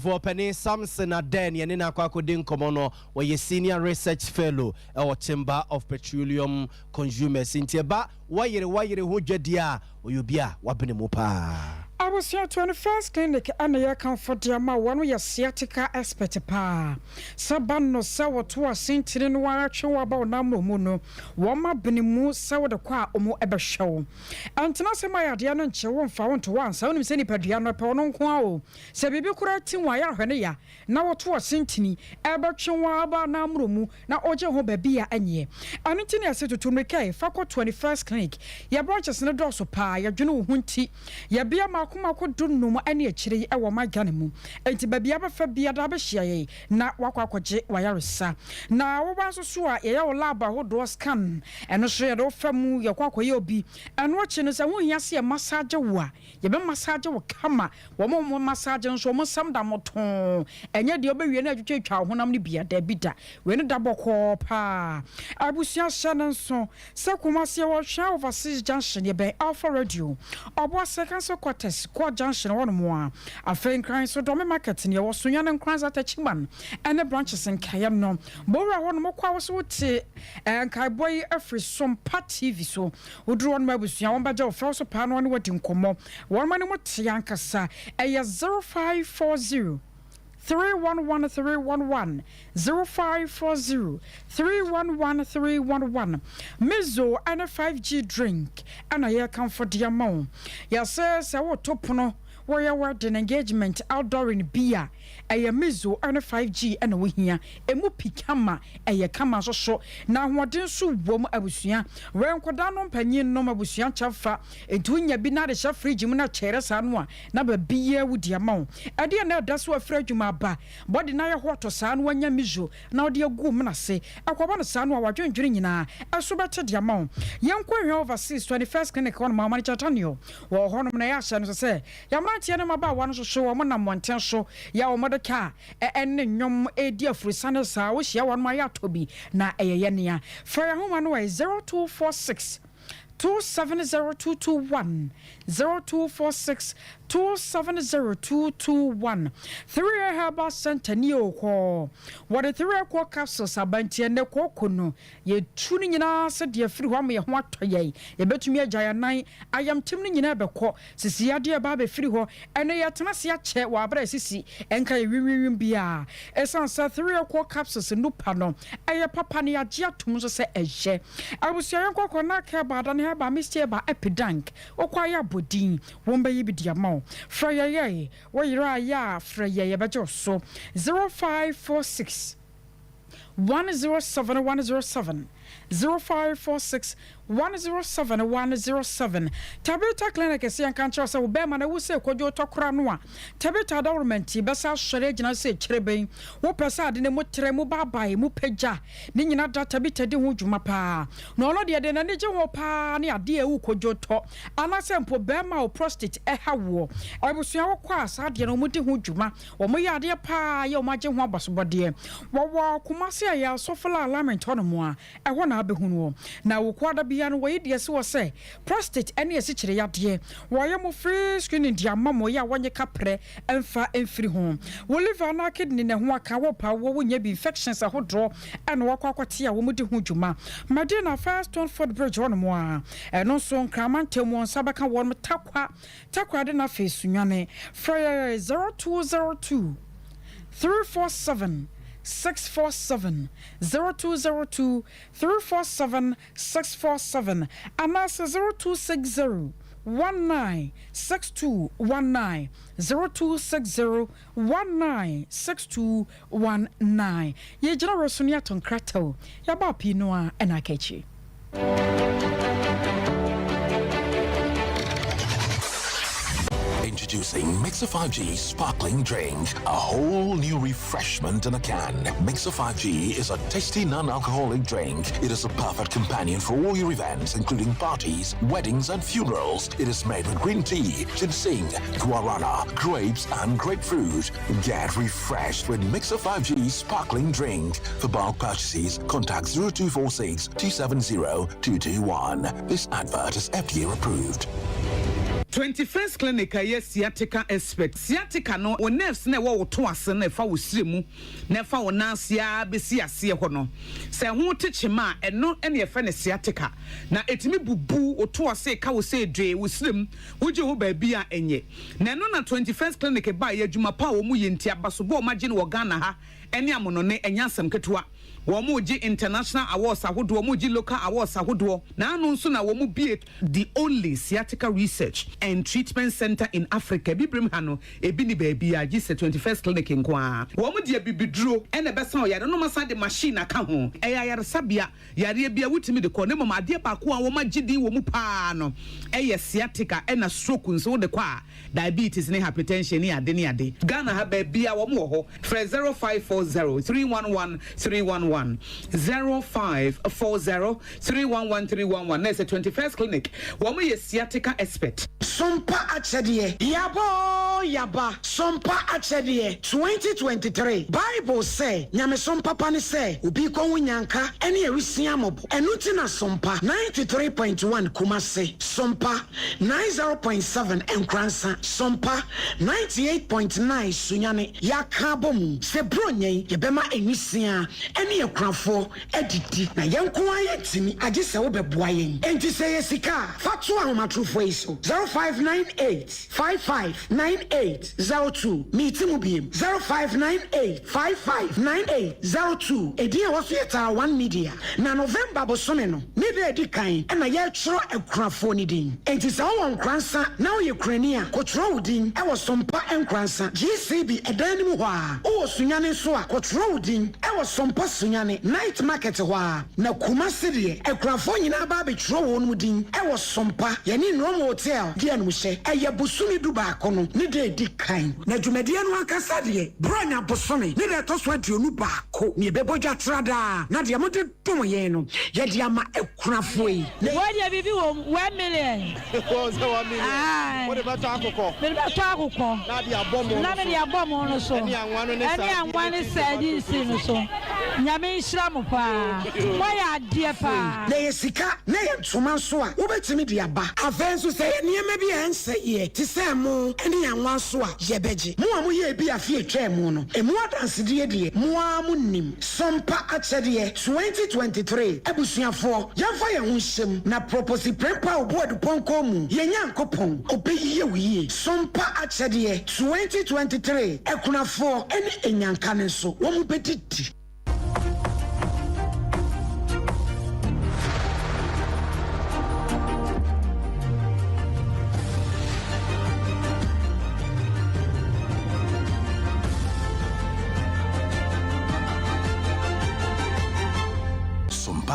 for openi Samson Aden ye na akwakodin komo no we senior research fellow e Chamber of Petroleum Consumers intieba wayere ho dwade a oyobia wabene mu pa I was here 21st clinic and I can for the ma one way sciatica expert pa. Sabano saw to a sintin wa show about namu muno. Wama benimu saw the qua omo ebe show. And Tanasa my adiano and chewon found to one sound send pediano ponon quao. Sabibi curating wire henia. Now to a sintini, ebe chewaba namrumu, na oja ho bebia anye. And intinia said to make a fako 21st clinic. Ya branches in the dorsal pa, ya juno hunti, ya bia ma kuma ko dunno mu ane akire e wo magane mu enti babia bafa bia da ba hia na wakwakoje wayaresa na wo ba so so a ye wo lab ahodo scan eno so ye do famu ye kwakoye obi eno chi no se ho hia se massage wo a ye be massage wo kama wo mo massage nso mo sam da moton enye de obewie na atwetwa honam ne bia da bida we ne da bokọ pa abusia hya nso se komase wo hwa overseas junction ye be Alpha Radio obo second so quarters Kwa junction one more. A fain crying so domi market in your Sunyan and Crans at a chiman and the branches in Kayam. Bora one more quaws would say and Kaiboy every Sompa TV so would draw on my with Yawan Bajo first upon one wedding como 1 man what Yankasa a 0540 311 0540 311 Mizo and a 5G drink and a year comfort the amount. Yes, sir, so topono. Warrior word and engagement outdoor in beer, a mizo and a 5G and a wihia, a mupi kama, a kama so now what didn't so wom abusia, where Quadano Penny no mabusian chafa, a twin ya binada chef free jimuna cheras anwa, number beer with the amount. I dear now that's what Fred Jumaba, but deny a water san when ya mizo, now dear goomana say, a Quabana san while drinking na, a subated the amount. Young query overseas 21st clinic on Mamma Chatanio, or Honor and say, Yaman. Tiana maba wan so so mo na monten so ya o modo ka en nyom e dia frusane sa wo hia wan ma ya tobi na eyeye nea fra homa no 0246 270221 0246 270221 3 Herbal Center ni okọ what the 3 o'clock capsules abantie ne kokono ye tuni nyina se de afiri ho me ho atoye ye betumi agya nan ayam tim ni nyina bekọ sisi ade ba be firi ho ene ye tena se ache wa abra sisi enka ye wiwim bia esansa 3 o'clock capsules no pano eye papa ne agye atum so se ehye abusia yankọ na ka ba da ne ba mistie ba epidank okwa ya bodin womba yi bidiama Fraya, where you are, ya, Fraya, but so 0546 107 107 0546 107 107. Tabita Clinic is young country, so Bema, I will say, Kojo Tokranua. Tabita Dorment, Bessa Sharejana say, Chrebin, Wopasa, in the Mutremu Baba, Mupeja, Nina Tabita de Wujumapa. No, no, dear, then I need your pa, near dear Ukojo talk, and I send for Bema or prostate, war. I will see our quas, I dear Muti Wujuma, or my dear pa, your Majin Wabas, but dear. Wawa, Kumasia, ya Sofala Lament Tonomoa, I want to be Huno. Now, quarter be wait, yes, was say, prostate, any situation yet ye. Why am I free screening dear mamma, ya one ye capre, and far and free home. We live on our kidney in a Wakawa, when ye be infections a hot draw, and Wakatia, Wumuti Hujuma. Madina first turn for the bridge on moi, and also on Cramante, one Sabaka, one Takwa, dena face, Sunyane, Freya 0202 347 647 0202 347 647 and that's 0260 196219 0260 196219 ye general Sonia Tonkrato yaba pinoa and akechi. Introducing Mixer 5G Sparkling Drink, a whole new refreshment in a can. Mixer 5G is a tasty non-alcoholic drink. It is a perfect companion for all your events, including parties, weddings, and funerals. It is made with green tea, ginseng, guarana, grapes, and grapefruit. Get refreshed with Mixer 5G Sparkling Drink. For bulk purchases, contact 0246 270 221. This advert is FDA approved. 21st Clinic yes sciatica expert sciatica no o nerves na wo to ase na fa wo siremu na fa wo nansia besi ase ho no se ho techema eno ene efa ne sciatica na etimi bubu o to ase ka wo se dwe wo sirem wo je ho ba bia enye na no na 21st Clinic ba ye adwuma pa wo mu ye ntia baso bo magine wo Ghana ha ene amono ne enyasem ketewa Womuji international awards ahodo womuji local awards ahodo na anu nso na womu be the only sciatica research and treatment center in Africa bibrim ha no ebi ni baabi a gise 21st Clinic nkwa womu de bibiduro ene besa o yare no masa de machine aka ho eya yare sabia yare bia wutimi de ko ne mama ade ba ko a womu gidi womu pa no eye sciatica ena stroke nso de kwa diabetes ne hypertension ne ade Ghana ha baabi a womu ho 0540 311 311 0540 311 311. There's a 21st Clinic. Woman is sciatica expert. Sompa achedie. Yaba. Sompa achedie. 2023. Bible say, nyame sompa pani say, ubi ko nyanka, eni ewisia mobo. Enuti na sompa 93.1 Kumase. Sompa 90.7 Nkransa. Sompa 98.9 Sunyane. Yakabomu. Sebronye yebema enisia. Eni krafo edidi na yanko ayetimi agise wo beboa yen enti say yesika fatu ahomatrofo iso 0598 559802 mitimu biem 0598 559802 edi e woso yeta 1 media na November bosome no media edi kan na ye tworo ekrafo ni din enti say wo nkransa na wo ye krania kotro udin e wo sompa enkransa GCB edan ni mu ho a wo sunyane so a kotro udin e wo sompa sunyane night market wa na Kumasi de ekrafo nyina ba betro wo no din e wo sompa yani Rome hotel de anu hye eye busumi du ba kono ne de di kan na dwumade anu akasa de bronya busumi ne de to so aduonu ba ko ne bebodwa trada na de mo de tom ye no ye de ama ekrafo yi wo de bibi wo 1 million ko se 1 million wo de ba to akoko me ba to akoko na de abomo na me de abomo no so eni anwanu ne sa eni anwanu sa di si no so nyame Islam pa why adie pa na yesika na yentuma so a wobetimi de aba afenso say niema bi ense ye ti say mo ene yanwa so a yebeje mo amu ye bi afie twa mu no emu adanse de mo amu nim sompa achede 2023 abusuafo yamfa ye ho hyem na propose prepa oboadu ponko mu ye nyankopon obeyiye wiye sompa achede 2023 ekunafo ene enyanka ne so wo mu bedidi.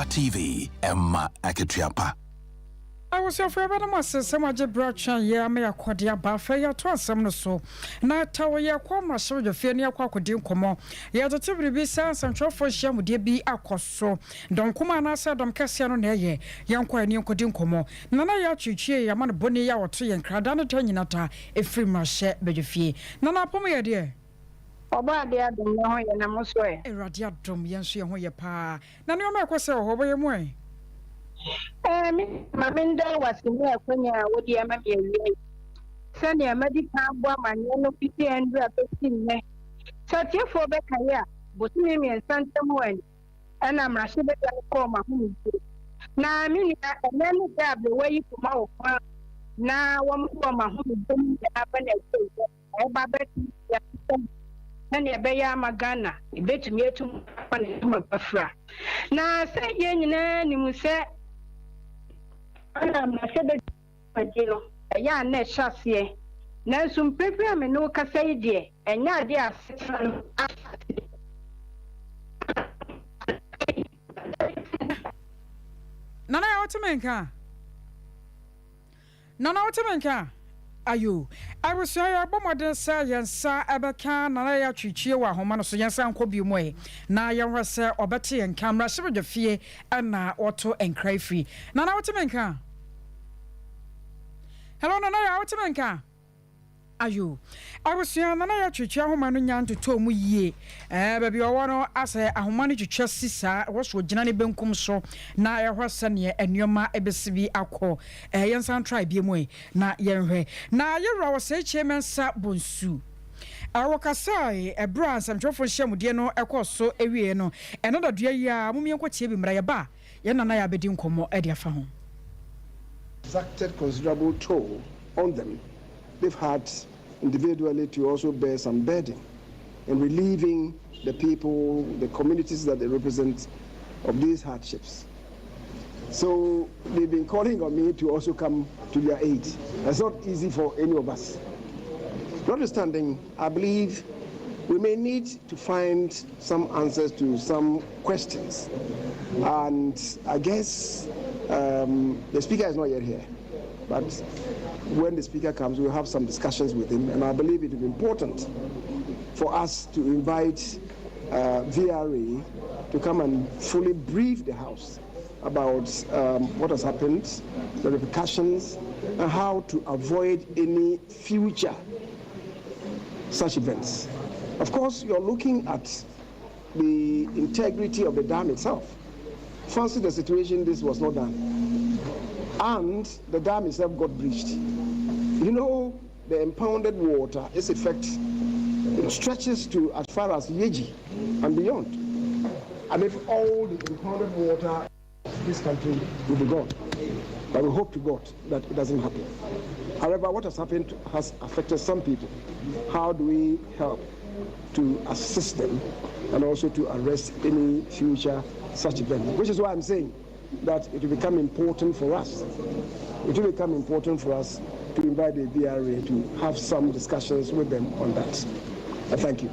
Sompa TV, Emma Akitiapa. I was your favorite master, some of the brocha, ya may acquire Bafaya to some so. Now, Tower ya quama show your Fenia Quacodim Como. Ya the Tibby be sans and trophy sham would be a cost so. Don't come and answer Dom Cassiano Neye, young Quanium Codim Como. Nana ya chichi, Yaman Bonia or tree and Cradana Tanata, a free marche, Bedefie. Nana Pomea dear. Oba dia dum no ye na mo so e. Radia dum yen so ye ho ye pa. Na ne o ma kwese ho bo ye mo e. Mi ma menda wasi ni akonya wodi ama me awie. Se ne medical bo amanye no fiti endu apesi ne. Chatiefo be kaya, botumi mi ensantem wen. Ana mrahye be ko ma hu. Na mi ni enenu dable we ko ma wo kwa. Na wo mo ma hu dum ya ba na e. E ba be ya and ya beya magana ibetumi etum pane mafra na se ye nyina ni mu se ana ma se be pagino ya na hyase na nsum pepe me no kasa ide enya ade asetran Nana Otemenka Ayo, I was say a bomber say sa abakan na ya twitwie wa homa no so yensa nkɔ mu e na yenwa sɛ ɔbɛte en camera hye de fie ana ɔto enkrai free Nana Otemenka Hello Nana Otemenka Ayo, I was saying Nana ya twitwie homa no nya ntoto mu yie baby ɔwɔ no asɛ ahoma no twitwa sisa wo so gina ne benkum so na ɛhɔ sɛ ne enuoma ebesibi akɔ yensa try bi mu e na yenhwɛ na yewra wo sɛ chemensa bonsu awokasai ebra samtwofo hyamudie no ɛkɔ so ewie no ɛno da dua yi a mumie nkɔtie bi mra ye ba ye nana ya bedi nkomo ɛde afa ho exacted considerable toll on them. They've had individually to also bear some burden in relieving the people, the communities that they represent of these hardships. So they've been calling on me to also come to their aid. That's not easy for any of us. Notwithstanding, I believe we may need to find some answers to some questions. And I guess the speaker is not yet here. But when the speaker comes, we'll have some discussions with him. And I believe it will be important for us to invite VRA to come and fully brief the House about what has happened, the repercussions, and how to avoid any future such events. Of course, you're looking at the integrity of the dam itself. Fancy the situation, this was not done. And the dam itself got breached. You know, the impounded water, its effect, it stretches to as far as Yeji and beyond. And if all the impounded water in this country will be gone, but we hope to God that it doesn't happen. However, what has happened has affected some people. How do we help to assist them and also to arrest any future such event? Which is why I'm saying that it will become important for us. It will become important for us to invite the BRA to have some discussions with them on that. Thank you.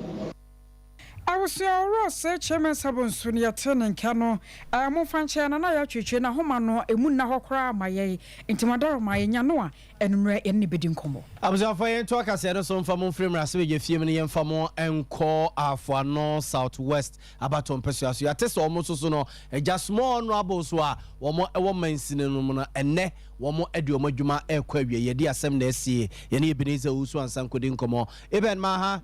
I was your say chairman Sabon Sunia turning cano. I am Fanchana na ya chiche na homano emuna hokra my intimador my nyanoa and re any bidding combo. I was afraid to talk as I some from frame raswe ye few million famo and call for north southwest about on persuasion. I test almost so no just small honorable so one more a woman sin and ne one more eduoma juma air query ye dear 7 days ye ni Ebenezer Usu and San couldn't come on. Even Maha.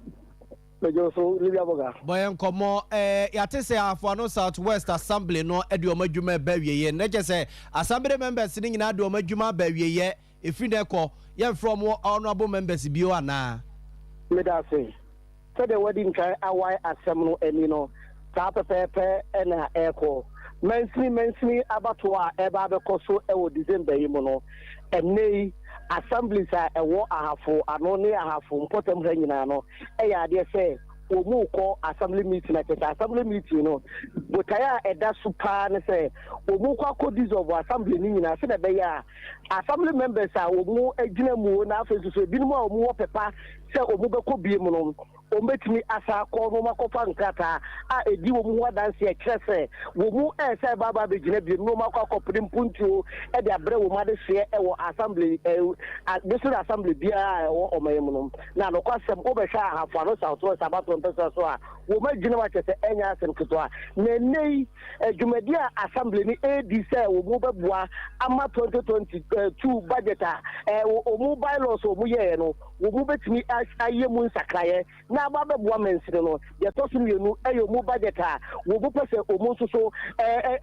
Boy, come on, Yatese Afano Southwest Assembly no Eduoma Juma Berry, ye, never say Assembly members sitting in Aduoma Juma Berry, ye, if you call, ye from more honorable members, Buana. Let us say, so the wedding try our assembly and you know, Tapa Pepe and Echo. Mensly, Abatua, Eba, Coso, Ewo, December, you know, and nay. Assemblies are a war I have for and only I have for important hanging. I dare say, Omu call assembly meeting at the assembly meeting, you know. But I at that super and say, Omu call this of assembly meeting. I said, assembly members are Omu a Ginamu, now to say, Binmo, more pepper, sɛ ɔmo bɛkɔ bie mu no ɔmbɛtumi asa akɔ no makɔfa nkrataa a ɛdi wɔ mu ho adanse ɛkyerɛ sɛ wɔ mu ɛsɛ baba bɛgyina biem no makɔ akɔpere mpuntuo ɛde abrɛ wɔ mu adehyeɛ ɛwɔ assembly district assembly biara ɛwɔ ɔman mu no na nokwasɛm wobɛhwɛ ahafo ano south west abato mpɛsɛ so a wɔ ma gyina wakyɛ sɛ ɛnyɛ asɛm ketewa na ɛnɛ adwumadi a assembly ni ɛdi sɛ wɔ mu bɛboa ama 2022 budget a ɔmu bylaws ɔmu yɛɛ no wɔ mu bɛtumi ayɛ mu nsakraeɛ na aba bɛboa mansini no yɛtɔ so mmienu ɛyɛ ɔmu budget a wɔ mu pɛ sɛ ɔmu nso so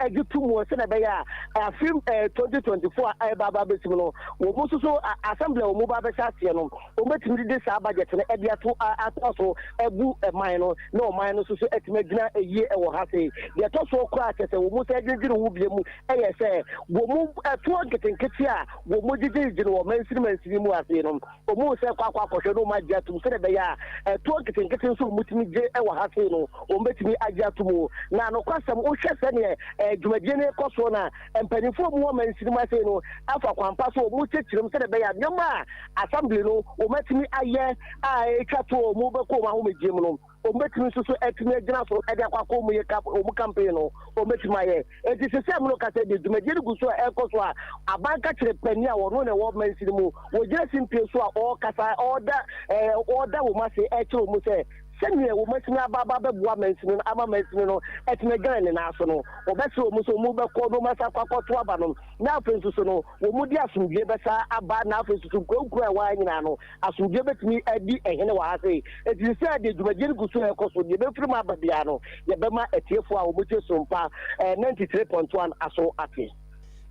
agye to mu sɛ na ɛbɛyɛ a afim 2024 a ɛba aba bɛsim no wɔ mu nso so assembly a ɔmu ba bɛhyɛ aseɛ no ɔmɛtumi de saa budget no ɛde ato so ɛbu ɛman no na ɔman no nso so ɛtumi agyina ɛyie ɛwɔ ha sei yɛtɔ so koraa kyɛ sɛ wɔ mu sɛ ɛgyinagyina wo bie mu ɛyɛ sɛ wɔ mu ɛtoɔ nketenkete a wɔ mu gyinagyina wɔ mansini mu ase no ɔmu sɛ akɔhwɛ no ɔmo agye atom sɛ ɛbɛyɛ a ɛtoɔ nketenkete nso ɔmo tumi gye ɛwɔ ha sei no ɔmo bɛtumi agye atom na nokwasɛm wohwɛ sɛneɛ dwumadie no ɛkɔ soɔ no a mpanyinfoɔ mu wɔ mansini mu ase no afa kwampa so ɔmo kyerɛkyerɛm sɛ ɛbɛyɛ a nneɛma a assembly no ɔmo atumi ayɛ a ɛtwa to ɔmo bɛkɔ ɔmo ahomegye mu no ɔmbɛtumi nso so atumi agyina so ɛde akɔakɔ ɔmu campaign no ɔmbɛtumi ayɛ ɛnti sɛ sɛ no kasɛ de dwumadie no gu so a ɛkɔ so a abanka kyerɛ pani a wɔno na ɛwɔ mansi no mu wɔgyina simpie so a ɔɔkasa ɔɔda wɔ mu ase ɛkyerɛ wɔ mu sɛ sɛnea wɔ masini aba bɛboa mansini no ama mansini no ɛtumi agyina ne nan so no wɔbɛsɛ wɔ mu so ɔmu bɛkɔ no ɔmasa akɔto aba no na afei nso so no wɔ mu de asomdwie bɛsa aba na afei nso so nkurakura a ɛwɔ nyinaa no asomdwie bɛtumi adi ɛhene wɔ ha sei ɛti sɛ de dwumadie no gu so ɛkɔ so deɛ bɛfiri mu aba biara no yɛbɛma atiefoɔ a wɔmɔtie Sompa 93.1 aso ate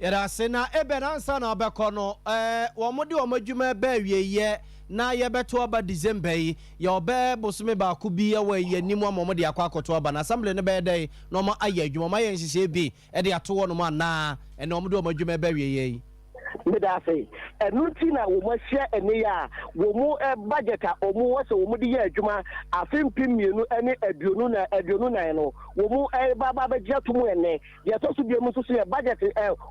yɛda ase na ansa na ɔbɛkɔ no wɔn de wɔn adwuma bɛɛ wieyɛ na yɛbɛto aba December yi yɛ ɔbɛ bosome baako bi ɛwɔ yɛnim ama wɔn de akɔ akɔto aba na assembly no bɛyɛ dɛ na wɔn ayɛ adwuma wɔn ayɛ nhyehyɛ bi ɛde ato wɔn mu anaa ɛna wɔn de wɔn adwuma bɛɛ wieyɛ yi. Medase ɛnu ti na wɔn ahyia ɛne a wɔn budget a wɔn wɔ sɛ wɔn de yɛ adwuma afempi mmienu ɛne aduonu nan no wɔn ba bɛgye ato mu ɛnɛ yɛtɔ so deɛ mu nso so yɛ budget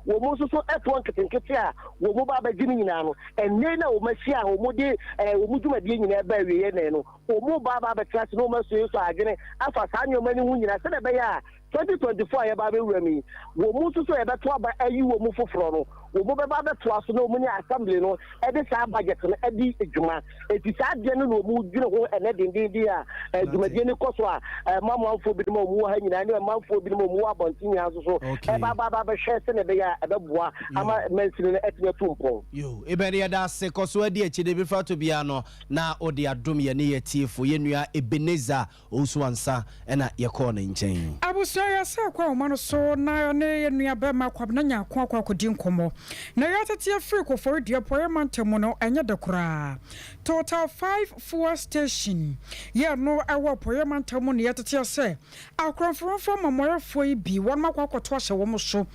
wɔn nso so ɛtoɔ nketenkete a wɔn ba bɛgye ne nyinaa no ɛnɛ na wɔn ahyia a wɔn de wɔn dwumadie nyinaa bɛɛ wie yɛ no wɔn ba bɛtena ase na wɔn aso yɛ so adwene afa saa nneɛma no ho nyinaa sɛdeɛ ɛbɛyɛ a 2024 yɛ ba bɛwura mi wɔn nso so yɛbɛto aba ayi wɔn foforɔ no wɔn bɛba bɛtoa so na wɔn ne assembly no ɛde saa budget no ɛde adwuma eti saa adeɛ no na wɔn dwene ho ɛnɛ dendenden a dwumadie no kɔ so a mamanfoɔ bi nom a wɔn wɔ ha nyinaa ne mamanfoɔ bi nom a wɔn wɔ abɔnten nyinaa nso so ɛba bɛhwɛ sɛ ɛbɛyɛ a ɛbɛboa ama mansini no ɛtumi ato mpɔn. yo ebɛde yɛda ase kɔ so adi akyi de bi fa to bia no na ɔde adom yɛ ne yɛ tiefo yɛ nua Ebeneza owusu ansa ɛna yɛkɔɔ ne nkyɛn. abusua yɛ sɛ kɔ ɔma no so na ne yɛ nua bɛma kwab na nya akɔakɔdi nkɔmmɔ na yɛatete afiri kɔfɔre dua pɔyɛ mantamu no ɛnyɛ de koraa total 5 fuel station yɛ no ɛwɔ pɔyɛ mantamu no yɛtete sɛ akɔmfomfo mamɔyɛfoɔ yi bi wɔn makɔ akɔto ahyɛ wɔn so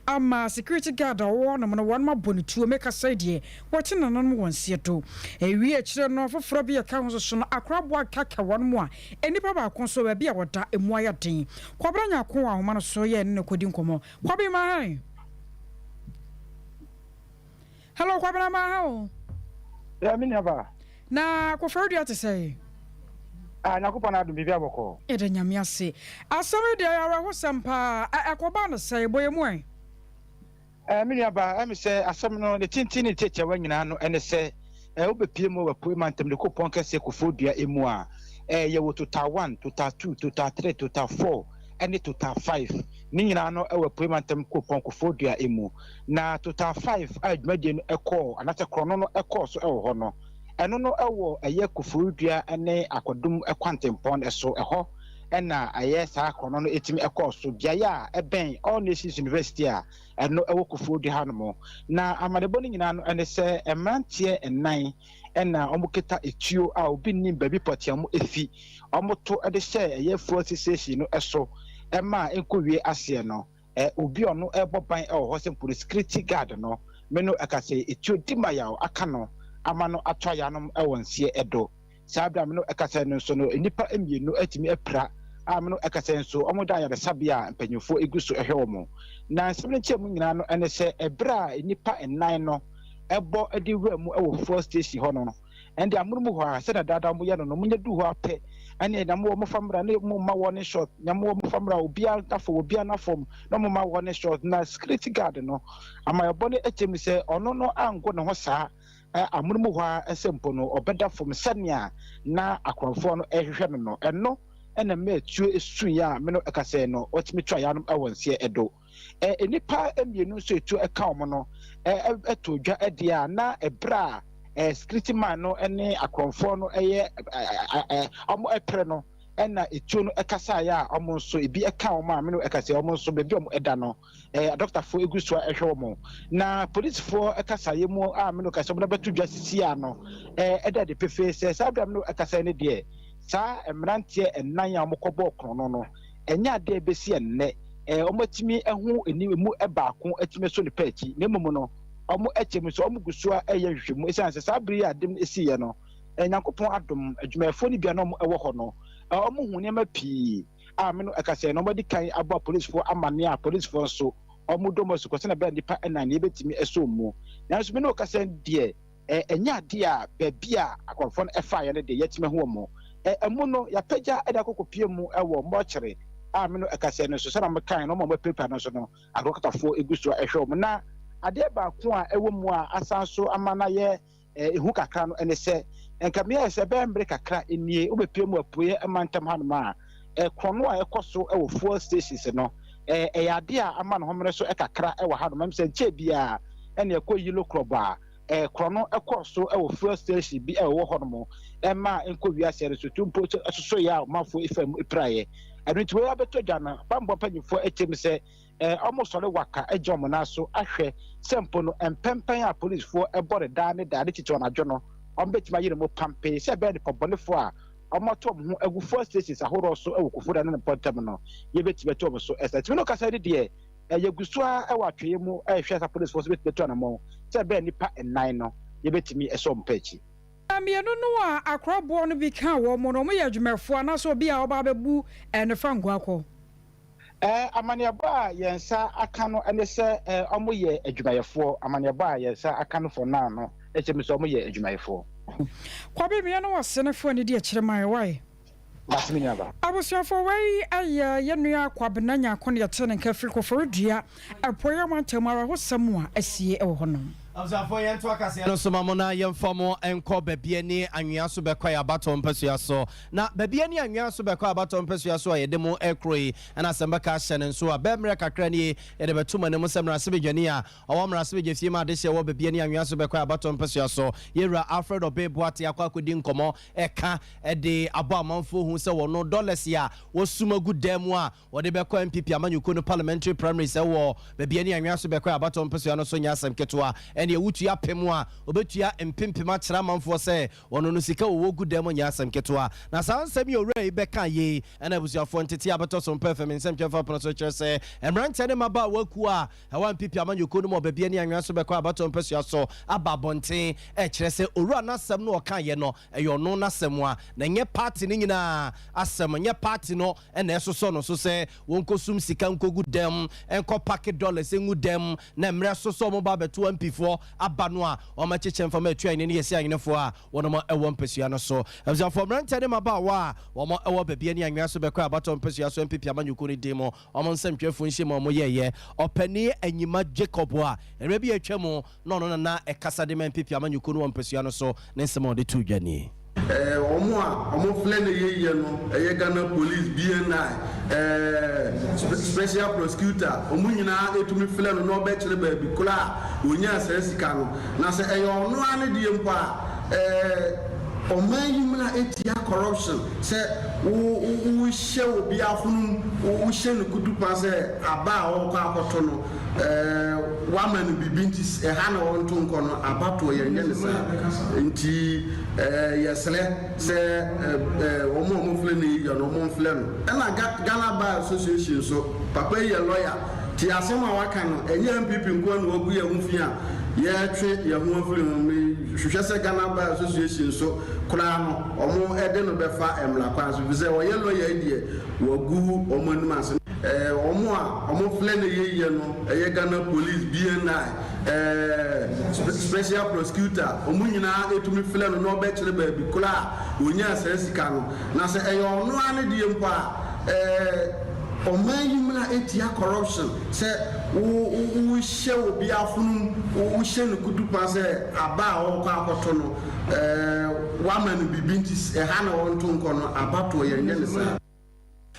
ama security guard a wɔwɔ nom no wɔn mabɔ ne tuo meka sɛ deɛ wɔte nanom wɔn sie do ewie akyire no foforɔ bi yɛka ho so no akoraboa kaka wɔn mu a enipa baako so baabi a wɔda emu ayɛ den kwabra nya ko a homa no so yɛ ne kodi nkɔmɔ kwabi ma han hello kwabra ma ha ya mi naba na ko fɛrɛ te sɛ na ko pana do bibia bɔkɔ ɛde nyame ase asɛm de ara ho sampa ɛkɔba no sɛ boye mu mi naba am sɛ asɛm no ne tintini teche wa nyina no ɛne sɛ wobɛpie mu wɔ mantam de kopɔn kɛse kofodua emu a yɛ wo total 1 total 2 total 3 total 4 ɛne total 5 ne nyinaa no ɛwɔ mantam kopɔn kofodua emu na total 5 a dwumadie no ɛkɔ anasɛ krono no ɛkɔ so ɛwɔ hɔ no ɛno no ɛwɔ ɛyɛ kofodua ɛne akɔdum ɛkwantempɔn ɛso ɛhɔ ɛna ɛyɛ saa krono no etimi ɛkɔ so biaye a ɛbɛn All Nations University a ɛno ɛwɔ kofodua ha no mo na amadebɔ no nyinaa no ɛne sɛ ɛmranteɛ ɛnan ɛna ɔmo kita etuo a obi nim baabi pɔtea mo efi ɔmo to ɛde hyɛ ɛyɛ fuel station no ɛso ɛma enkowie aseɛ no obi ɔno ɛbɔ ban ɛwɔ hɔ sɛ police security guard no meno ɛkasɛ etuo dimayaw aka no ama no atwa yanom ɛwɔ nsie ɛdo saa bra meno ɛkasɛ no nso no nipa emienu atimi apira a meno ɛkasɛ nso ɔmo da yaresabea mpanyinfo egu so ɛhwɛ wɔn na nsɛm ne kyɛm nyinaa no ɛne sɛ ɛbra nipa ɛnan no ɛbɔ ɛde wura mu ɛwɔ fuel station hɔ no and the Amumu said that Amuyan no Munya do her pay, and then Amu Famra, no more one shot, Yamu Famra, Bianca for Biana from no more one shot, na security garden. No, and my bonnet at me say, oh no, I'm going to Hosa. Amumu Sempono or better from Sanya na Aquafono no and no and a mate true is true ya meno ekaseno what me try am awon se edo enipa emienu so etu akaomo to dwa edia na ebra security man no ene Aquafono omo epre no ena etu no ekasa ya omo so ebi eka omo ameno ekase omo so bebi omo eda no doctor for egusua ehwe omo na police for ekasa yemu ameno kase omo betu dwa sisi ya no eda de pefe se sabram no ekasa ne de sa emrantie enan ya omokobo krono no enya de besi enne omatimi ehu enimu ebaako atime so ne pachi ne mumu no omo echemi so omo gusua eye hwemu esanse sabri adem esi ye no nyankopon adom adwumafo ni bia no ewo ho no omo hu ne ma pii ameno ekase no modi kan abo police for amane a police for so omo domo so kwese na be nipa enan ye betimi eso mu nanso me no kase de enya de a babia akonfo no efa ye ne de yetime ho mo emu no ya pagya eda kokopie mu ewo mbokyere ameno ekase no so sana mekan no mo paper no so no agrokatafo eguso ehwe mo na ade ba ko a ewo mu a asanso amana ye ehu kakra no ene se enkamia se bembre kakra enie obepie mu apoye amantam hanoma krono a ekoso ewo fuel stations no ya ade a amana homre so ekakra ewo hanoma mse nche bia ene ekoyilo kroba krono ekoso ewo fuel station bi ewo honomo ema enko wiase so tumpo so ya mafo ifam ipraye adunti we abeto dana bambo panyifo etem se almost ole waka ejom na so ahwe sempo no empempen a police for ebore da ne da de tito na dwo no ombetima yire mo pampe se be de pobonefo a omoto ho egu fuel stations ahoro so ewo kufuda ne pontem no ye betibe to so esati no kasa de yegusua ewa tweye mu ehwe sa police force beto na mo se be nipa ennan no ye betimi eso mpachi amienu no a akrabo no bi kan wo mo no mo ye adwumafo anaso bi a oba bebu ne fangu akọ amaniaba yensa aka no ene se omo ye adwumayefo amaniaba yensa aka no for now no echemi so omo ye adwumayefo kwabe me no wasenefo ne de kire mai wai Basminyaba abusuafo wai aya yenua kwabena nya akone yete ne kafiri koforo dua apoya mantamara hosam a asie ewo honom Abzafo yento akase no so mamona yemfamo enko babie ni anwea so bekwa ya baton pesua so na babie ni anwea so bekwa baton pesua so yede mo ekroi na sembeka hyene so a bemre kakra ni yede betuma ne mo semra sebedwani a owomra sebedwe fie ma de hye wo babie ni anwea so bekwa baton pesua so yera Alfred Obeboate akwa nkomo eka de abo amanfo hu se wono dollars ya wo sumagu demu a wode bekwa MPP amanyuko no parliamentary primary se wo babie ni anwea so bekwa baton pesua no so nya asem ketwa ene wutua pemwa obetua empempema kyera manfo se wono no sika wo gudem nya asem ketwa na sansem yo rei beka ye ena abusuafo ntete abeto so mpefem nsem twefa pono so kyere se emrante ne maba waku a ewa mpipi amanyoko no mo babie ne anwa so beka abeto mpesua so ababonten kyere se oru na asem no oka ye no eyo no na asem a na nye party ni nyina asem nye party no ena esoso no so se wonkosum sika nkogudem enko pack dollars engudem na emre soso mo ba beto mpifo abano a o ma cheche mfama atwa ne yesi anyenefo a wono mo ewo mpesua no so abzafo mrante ne maba wa wo mo ewo babie ne anwa so bekwa abato mpesua so mpipi amanyuko ni demo o mo nsɛmtwefo nhye mo yeye opani anyima Jacob a enwe bi atwam no na ekasa de mpipi amanyuko no mpesua no so ne nsɛm de tu dwane omo flene ye no Ghana police BNI special prosecutor omo nyina etumi flene no be kire ba bi kula onya sika no na se ono ane die mpo a omayimna etia corruption se wo hye obi afunu wo hye no kutupa se aba o kwa akoto no waman bibinti ha na wonto nko no abato ye nye ne sa nti yesle se omo flene ye no omo flene na Ghana Bar Association so papa ye lawyer ti asema waka no enye MPP nko no ogu ye humfia ye twe ye humfiri no hwehwese Ghana Bar Association so kura no omo ede no befa emla kwa so bize wo ye lawyer die wogu omo nima omo flene ye no Ghana police BNI special prosecutor omo nyina etumi flene no be kire ba bi kula onya sika no na se ono ane die mpa omayimla etia corruption se wo she obi afunu wo she no kutupa se aba o kwa akoto no wa man bibinti ha na won to nko no abato ye nye ne sa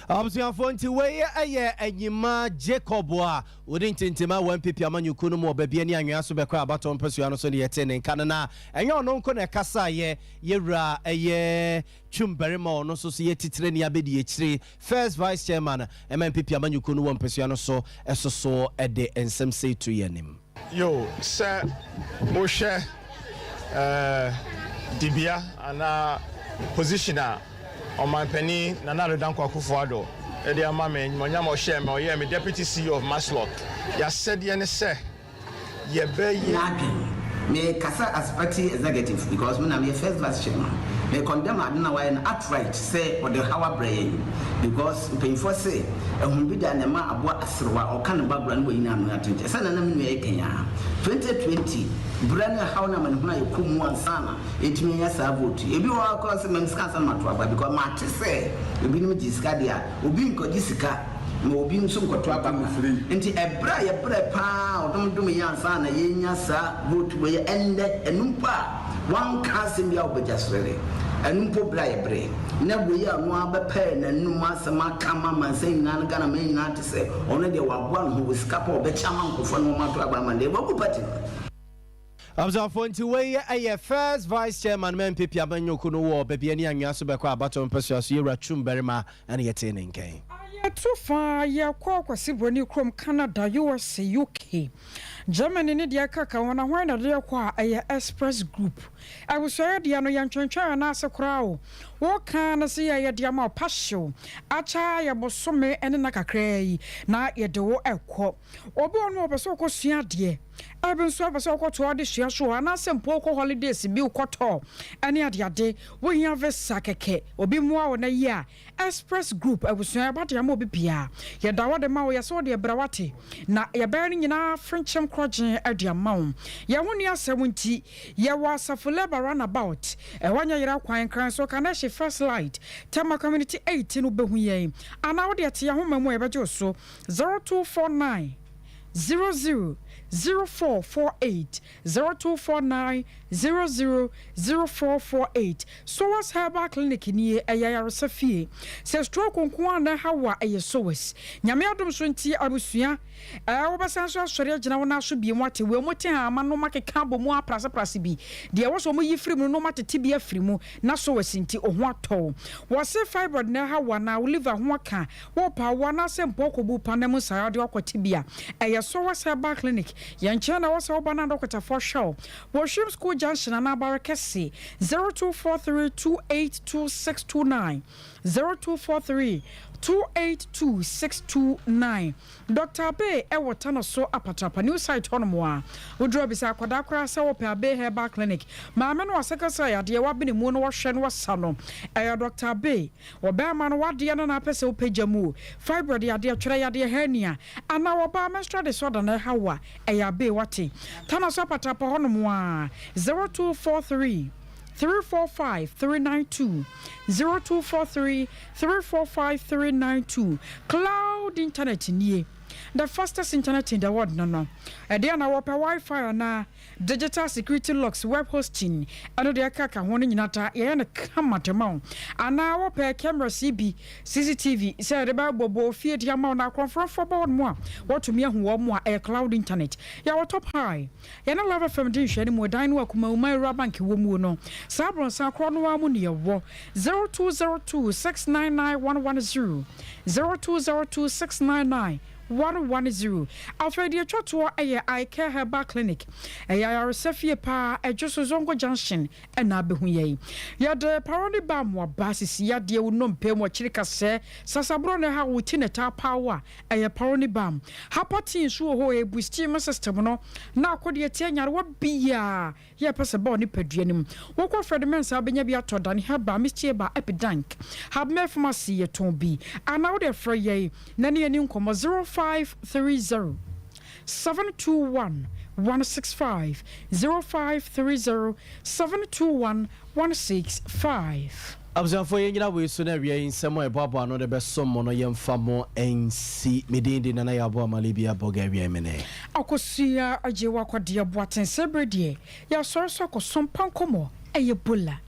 Absuafo nti weye eye enyima Jacob a wodi ntintima wan pipi amanyuku no mo babia ni anwea so bekwa abato mpasua no so ne yete ne nka na enye ono nko na kasa ye yewra eye twumberema ono so so yetitire ne abedi ekire first vice chairman MPP amanyuku no mpasua no so esoso ede ensem sei to yenim yo se mo hwe dibia ana positioner Omanpeni Nanado Danko Akufuado, Eddie Amame, Monyamo Shem, or me deputy CEO of Maslot. Ya said yen say, ye be me Kasa as party executive because when I'm your first vice chairman. May condemn Adina and outright say or the Hawa brain because pay for say a humbida and a ma abwa asra or can background way in Amati. Sanam Kenya 2020 Brand Haunam and Huna Kumu Sana, it may as a vote. If you are causing Memscasa Matua because Marty say, you be me discadia, Ubinko Jessica. Mobim sum ko twaba enti ebra ye bre pa odom dum yan sa na yenya sa vote we ende enumpa wan kasim ya obejasrere enumpo bra ye bre na boye anu abepa na num asema kama mansen na Ghana men na te se ono de wagwa no ho skapa obechama nkofo no mato agba mande babu party Absuafo nti weye eye first vice chairman MPP amanyuku no wo babia ni anwea so bekwa abato mpasua so yewra twumberema ene yete ne nkan too far, ya kwasi broni from Canada, USA, UK, Germany, Nidia Kaka, when I went at the Express Group. I was heard the Ano Yanchancha and Asa Crow. What can I see a diamo passion? Acha ya bosome and naka cray, na ye do echo. Obo no pasoko siadie. I've been so pasoko to the Shiashu and some poco holidays, Bill Koto. Any other day, we have a sakeke, or be more than a year. Express Group, I was saying about your mobile Pia. Ya dawa de Mao, ya saw the Brawati. Na ya bearing in our French crotching at your mount. Ya 1 year 70, ya was a full runabout. A 1 year quine crime, so can I first light. Tama Community 18 Ubehuye. And now the Tia home and where so 0249 000448 0249 000448. So was Herbal Clinic near Ayara Safie. Says stroke on Kwana Hawa a source. Yamiadum Sunti Abusia. Obasanso Sharia Jana should be what we motin man no make cambo more prasibi. There was only free no matter tibia frimu, na so sinti o wato. Was a fiber na Hawa na live a waka. Wopa wana sem poko bu panemu sayadi wako tibia. Aya so was Herbal Clinic. Yanchana was Obana Doctor for show. Washroom School Junction and Abarakesi 0243282629 0243 282629. Dr. Bay Ewatano so apatapa new site honomoa. Udro bisa kwadakra sa wope Bay Herbal Clinic. Maame no sekasa ya de wabini mu no hwe no sano. Dr. Bay oba ma no wade na na pese opeja mu. Fibroid ya de twere ya de hernia. Ana oba menstrual disorder na hawa eya Bay wate. Tano so apatapa honomoa 0243 345 392 0243 345 392. Cloud internet nie. The fastest internet in the world no. Then our Wi-Fi na digital security locks web hosting. Ano de kaka hono nyinata ye na kamatema. Ana our camera CB CCTV say the bobo fie dia ma na confront for board mo. What to me hu mo a cloud internet. Ya wa top high. Ya na love FM din hwe ni mo dan no akuma umai bank wo mu no. Sabron sa kro no wa mu ne wo 0202 699 110 0202 699 110 Alfred Yachotwa I Care Herbal Clinic Resefie pa Ejoso Zongo Junction ena behu ye yade paroni ba mo basis yade wo nompe mo chirika se sasabro ne ha wuti ne ta power paroni bam hapotin so ho e boost system no na akode tie nyare wo bia ye pese ba oni paduanim wo ko Fred Mensa benya bi atoda ne haba mistie ba epidank have me pharmacy ye ton bi ana wo de frɛ ye na ne ani nkomo 0530 721 165 0530 721 165 Abzanfo yengina we so na wiye nsemo eboabo ano de beso mo no yemfa mo ensi medindi na ya abo amalibia boga wiye mene akosia ajewa kwade aboaten sebredie ya sorso ko sompa nkomo eye bula